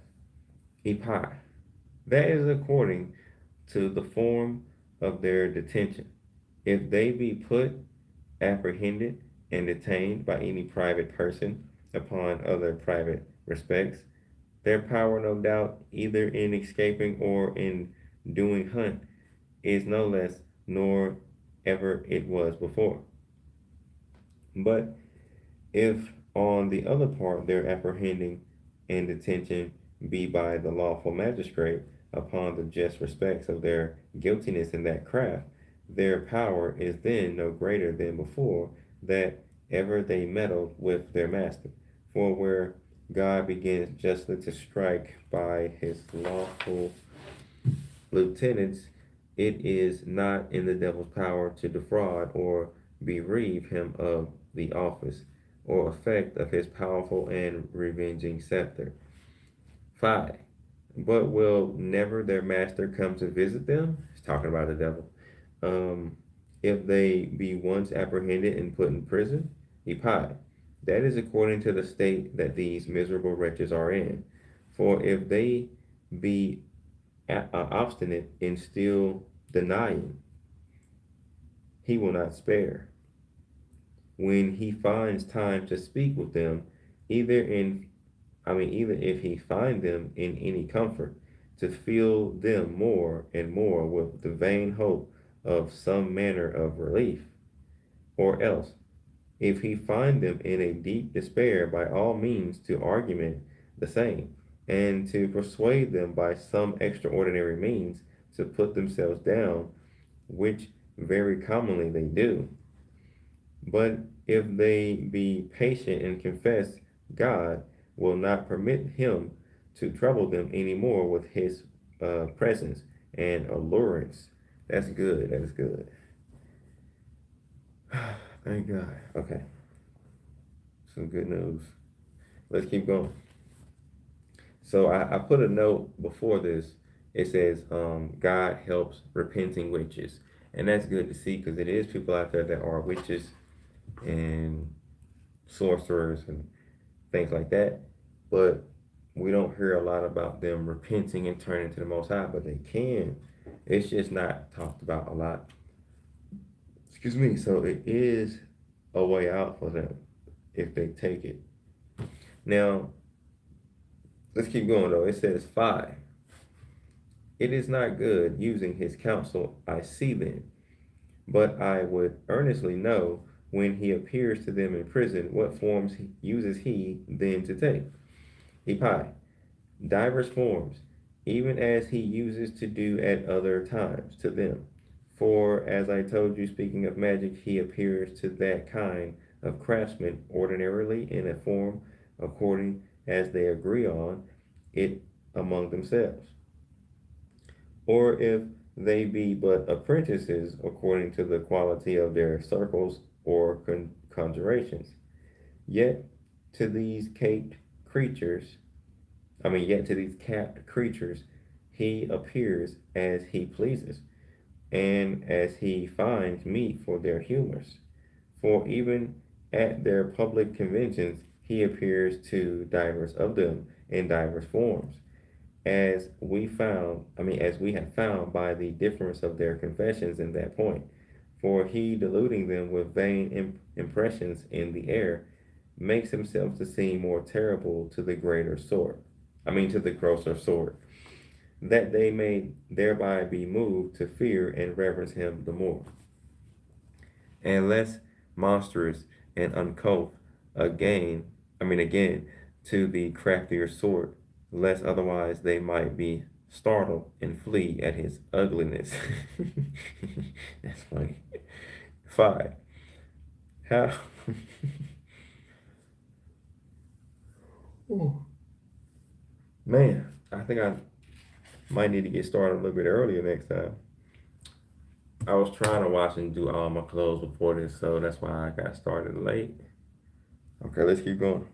Epi. That is according to the form of their detention. If they be put, apprehended, and detained by any private person upon other private respects. Their power, no doubt, either in escaping or in doing hunt, is no less nor ever it was before. But if on the other part their apprehending and detention be by the lawful magistrate upon the just respects of their guiltiness in that craft, their power is then no greater than before that ever they meddled with their master. For where God begins justly to strike by his lawful lieutenants, it is not in the devil's power to defraud or bereave him of the office or effect of his powerful and revenging scepter. 5. But will never their master come to visit them? He's talking about the devil. Um, if they be once apprehended and put in prison? Pi. That is according to the state that these miserable wretches are in. For if they be obstinate in still denying, he will not spare. When he finds time to speak with them, either in either if he find them in any comfort, to fill them more and more with the vain hope of some manner of relief, or else, if he find them in a deep despair, by all means to argument the same, and to persuade them by some extraordinary means to put themselves down, which very commonly they do. But if they be patient and confess, God will not permit him to trouble them any more with his presence and allurance. That's good. That is good. Thank God. Okay. Some good news. Let's keep going. So I put a note before this. It says, God helps repenting witches. And that's good to see because it is people out there that are witches and sorcerers and things like that. But we don't hear a lot about them repenting and turning to the Most High, but they can. It's just not talked about a lot. Excuse me. So it is a way out for them if they take it. Now, let's keep going though. It says 5. It is not good using his counsel, I see then, but I would earnestly know when he appears to them in prison, what forms uses he then to take? Epi, divers forms, even as he uses to do at other times to them. For as I told you, speaking of magic, he appears to that kind of craftsmen ordinarily in a form according as they agree on it among themselves. Or if they be but apprentices according to the quality of their circles or conjurations. Yet to these caped creatures, yet to these capped creatures, he appears as he pleases, and as he finds meet for their humors. For even at their public conventions, he appears to divers of them in divers forms, as we have found by the difference of their confessions in that point. For he, deluding them with vain impressions in the air, makes himself to seem more terrible to the greater sort. To the grosser sort, that they may thereby be moved to fear and reverence him the more. And less monstrous and uncouth again, to the craftier sort, lest otherwise they might be startled and flee at his ugliness. That's funny. 5. How man, I think I might need to get started a little bit earlier next time. I was trying to watch and do all my clothes before this, so that's why I got started late. Okay, let's keep going.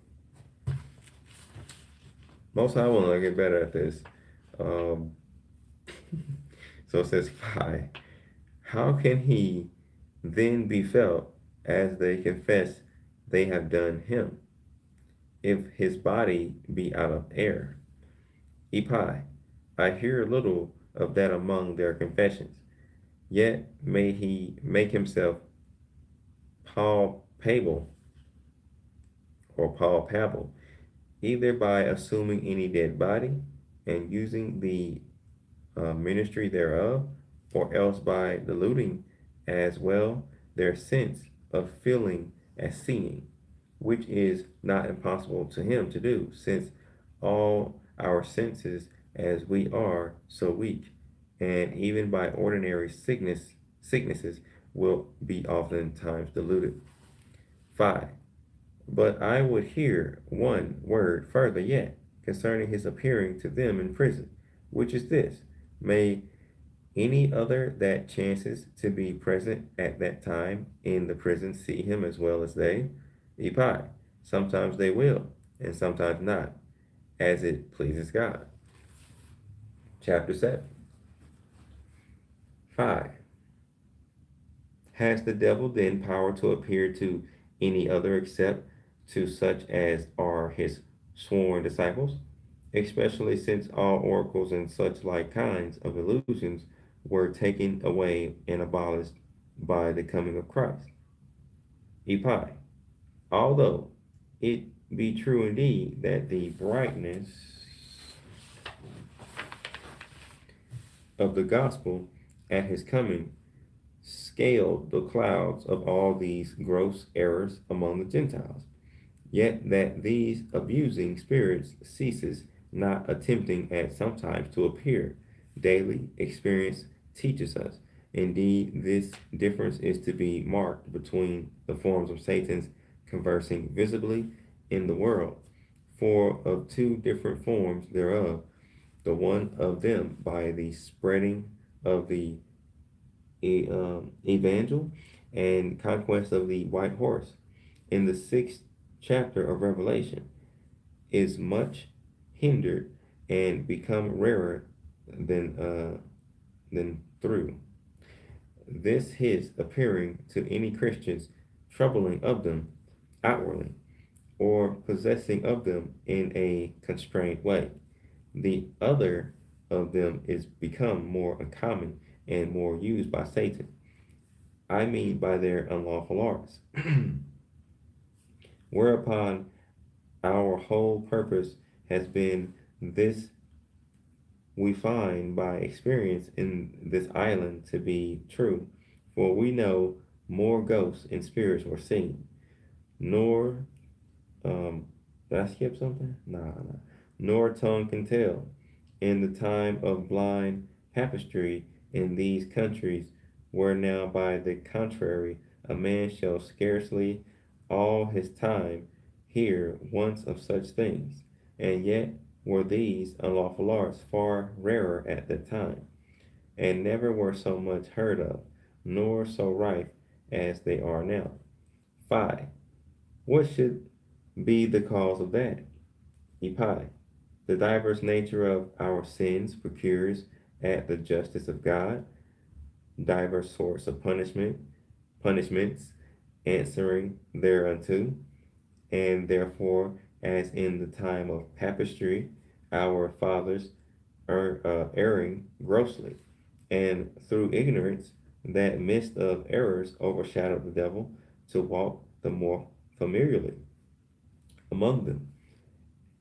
Most I want to get better at this. Um, so it says 5. How can he then be felt as they confess they have done him, if his body be out of air? Epi, I hear little of that among their confessions. Yet may he make himself palpable or palpable either by assuming any dead body and using the ministry thereof, or else by diluting as well their sense of feeling as seeing, which is not impossible to him to do, since all our senses, as we are so weak, and even by ordinary sicknesses will be oftentimes diluted. 5. But I would hear one word further yet concerning his appearing to them in prison, which is this: may any other that chances to be present at that time in the prison see him as well as they? Epi. Sometimes they will, and sometimes not, as it pleases God. Chapter 7. 5. Has the devil then power to appear to any other except to such as are his sworn disciples? Especially since all oracles and such like kinds of illusions were taken away and abolished by the coming of Christ. Epi. Although it be true indeed that the brightness of the gospel at his coming scaled the clouds of all these gross errors among the Gentiles, yet that these abusing spirits ceases not attempting at sometimes to appear. Daily experience teaches us. Indeed, this difference is to be marked between the forms of Satan's conversing visibly in the world, for of two different forms thereof, the one of them by the spreading of the evangel and conquest of the white horse. In the sixth chapter of Revelation, is much hindered and become rarer than through this his appearing to any Christians, troubling of them outwardly, or possessing of them in a constrained way. The other of them is become more uncommon and more used by Satan. I mean by their unlawful arts. Whereupon our whole purpose has been this, we find by experience in this island to be true, for we know more ghosts and spirits were seen, nor did I skip something? Nah. Nor tongue can tell. In the time of blind papistry in these countries, where now by the contrary a man shall scarcely all his time hear once of such things, and yet were these unlawful arts far rarer at that time, and never were so much heard of, nor so rife as they are now. 5. What should be the cause of that? Epi. The diverse nature of our sins procures at the justice of God diverse sorts of punishments answering thereunto, and therefore, as in the time of papistry, our fathers erring grossly, and through ignorance, that mist of errors overshadowed the devil to walk the more familiarly among them,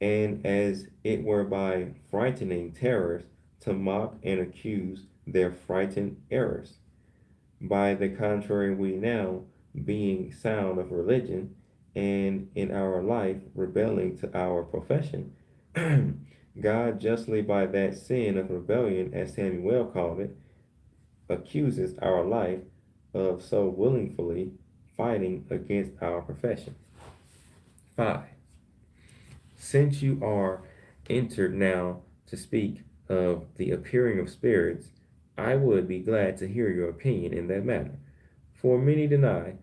and as it were by frightening terrors to mock and accuse their frightened errors. By the contrary, we now, being sound of religion, and in our life rebelling to our profession, God justly by that sin of rebellion, as Samuel called it, accuses our life of so willingly fighting against our profession. 5. Since you are entered now to speak of the appearing of spirits, I would be glad to hear your opinion in that matter. For many deny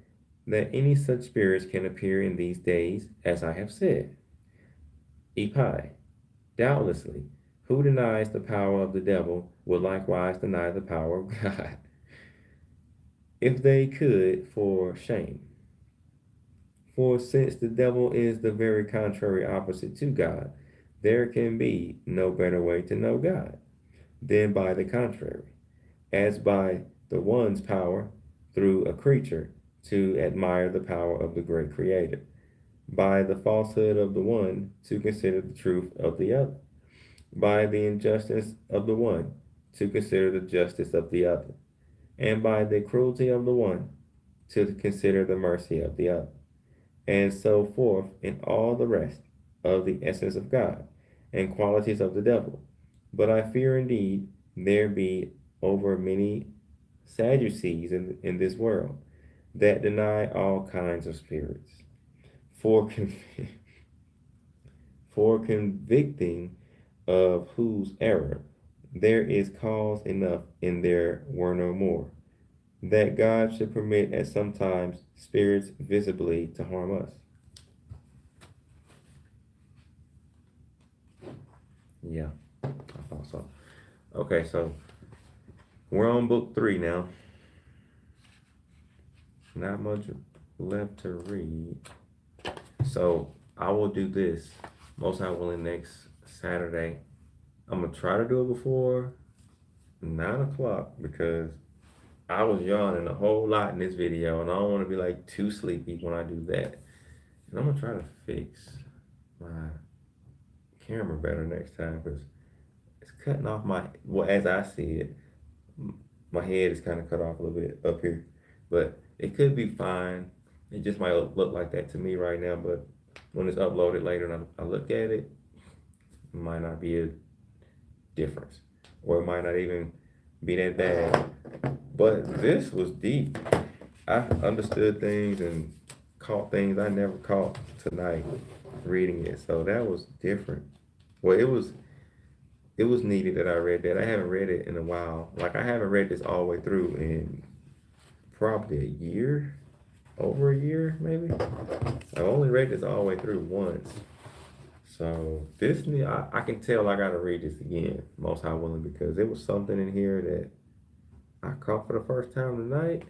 that any such spirits can appear in these days, as I have said. Epi. Doubtlessly, who denies the power of the devil will likewise deny the power of God, if they could for shame. For since the devil is the very contrary opposite to God, there can be no better way to know God than by the contrary, as by the one's power through a creature to admire the power of the great Creator. by the falsehood of the one to consider the truth of the other, by the injustice of the one to consider the justice of the other, and by the cruelty of the one to consider the mercy of the other, and so forth in all the rest of the essence of God and qualities of the devil. But I fear indeed there be over many Sadducees in this world that deny all kinds of spirits, for, for convicting of whose error there is cause enough in there were no more, that God should permit at some times spirits visibly to harm us. Yeah, I thought so. Okay, so we're on book 3 now. Not much left to read. So I will do this most I will next Saturday. I'm gonna try to do it before 9 o'clock because I was yawning a whole lot in this video and I don't want to be like too sleepy when I do that. And I'm gonna try to fix my camera better next time because it's cutting off my, well, as I see it, my head is kind of cut off a little bit up here, but it could be fine. It just might look like that to me right now, but when it's uploaded later and I look at it, it might not be a difference, or it might not even be that bad. But this was deep. I understood things and caught things I never caught tonight reading it. So that was different. Well, it was needed that I read that. I haven't read it in a while. Like I haven't read this all the way through in probably a year, over a year maybe. I've only read this all the way through once. So this, I can tell I gotta read this again, most high willing, because there was something in here that I caught for the first time tonight.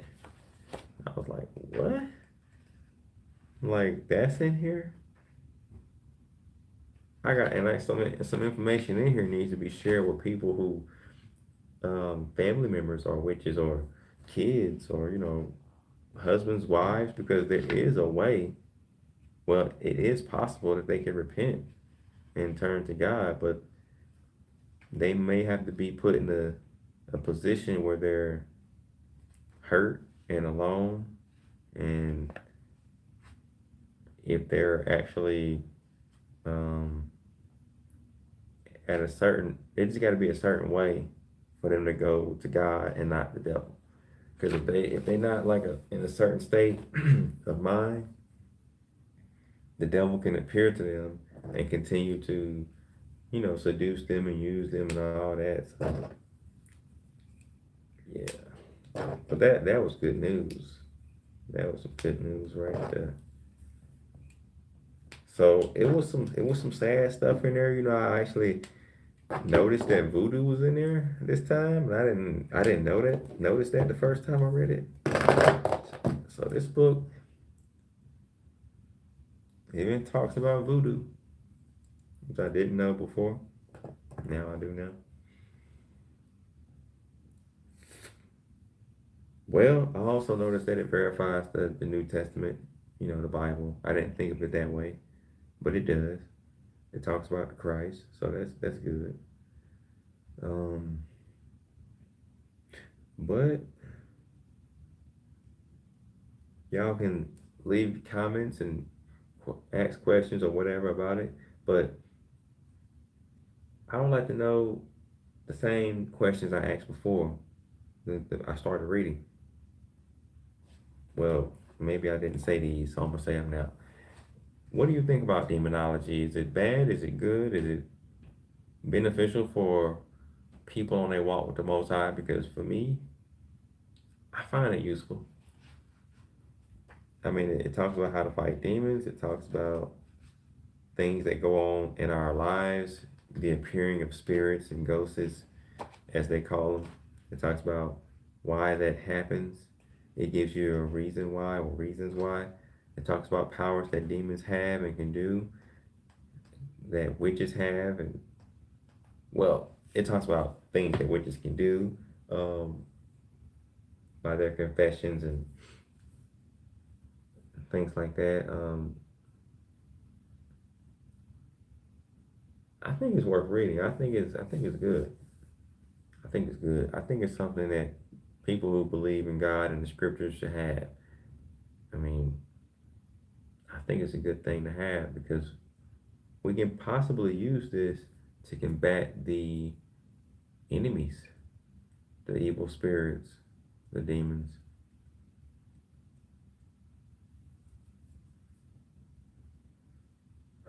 I was like, what? Like that's in here? I got, and like some information in here needs to be shared with people who family members or witches or kids or husbands, wives, because there is a way. Well, it is possible that they can repent and turn to God, but they may have to be put in a position where they're hurt and alone, and if they're actually um, at a certain, it just got to be a certain way for them to go to God and not the devil. Because if they not like in a certain state of mind, the devil can appear to them and continue to seduce them and use them and all that. So yeah, but that was good news. That was some good news right there. So it was some sad stuff in there. I actually noticed that voodoo was in there this time, and I didn't notice that the first time I read it. So this book even talks about voodoo, which I didn't know before. Now I do now. Well, I also noticed that it verifies the New Testament, the Bible. I didn't think of it that way, but it does. It talks about Christ, so that's good. Um, but y'all can leave comments and ask questions or whatever about it. But I would like to know the same questions I asked before that I started reading. Well, maybe I didn't say these, so I'm gonna say them now. What do you think about demonology? Is it bad? Is it good? Is it beneficial for people on their walk with the Most High? Because for me, I find it useful. I mean, it talks about how to fight demons. It talks about things that go on in our lives, the appearing of spirits and ghosts, as they call them. It talks about why that happens. It gives you a reason why or reasons why. It talks about powers that demons have and can do, that witches have, and well, it talks about things that witches can do by their confessions and things like that. I think it's worth reading. I think it's good. I think it's good. I think it's something that people who believe in God and the scriptures should have. I mean, I think it's a good thing to have because we can possibly use this to combat the enemies, the evil spirits, the demons.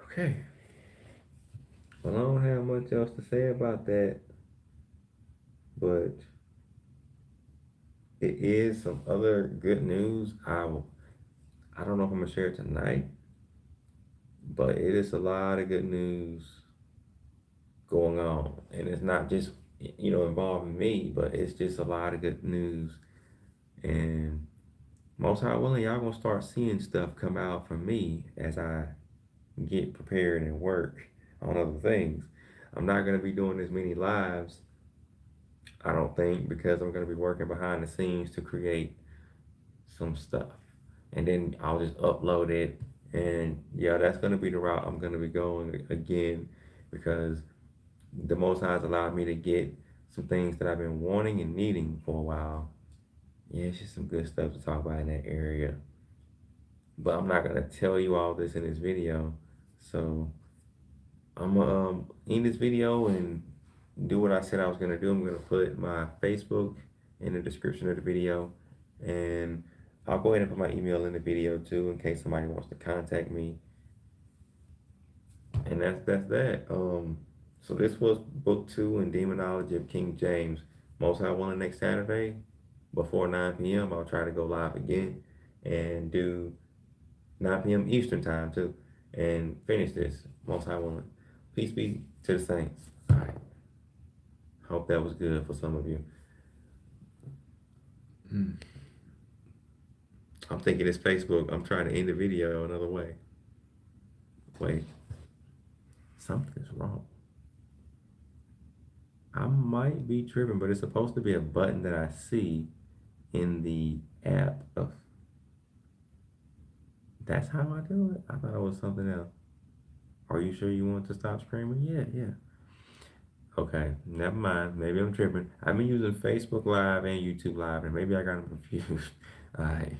Okay. Well, I don't have much else to say about that, but it is some other good news. I don't know if I'm gonna share it tonight, but it is a lot of good news going on, and it's not just involving me, but it's just a lot of good news. And most high willing, y'all gonna start seeing stuff come out from me as I get prepared and work on other things. I'm not gonna be doing as many lives, I don't think, because I'm gonna be working behind the scenes to create some stuff, and then I'll just upload it. And yeah, that's gonna be the route I'm gonna be going again, because the Most High has allowed me to get some things that I've been wanting and needing for a while. Yeah, it's just some good stuff to talk about in that area. But I'm not gonna tell you all this in this video. So I'm gonna end this video and do what I said I was gonna do. I'm gonna put my Facebook in the description of the video, and I'll go ahead and put my email in the video too in case somebody wants to contact me. And that's that. So this was book two in Demonology of King James. Most High willing, next Saturday before 9 p.m. I'll try to go live again and do 9 p.m. Eastern time too, and finish this. Most High willing. Peace be to the saints. All right. Hope that was good for some of you. I'm thinking it's Facebook. I'm trying to end the video another way. Wait, something's wrong. I might be tripping, but it's supposed to be a button that I see in the app. Of, that's how I do it. I thought it was something else. Are you sure you want to stop screaming? Yeah, yeah. Okay, never mind. Maybe I'm tripping. I've been using Facebook Live and YouTube Live, and maybe I got them confused. All right.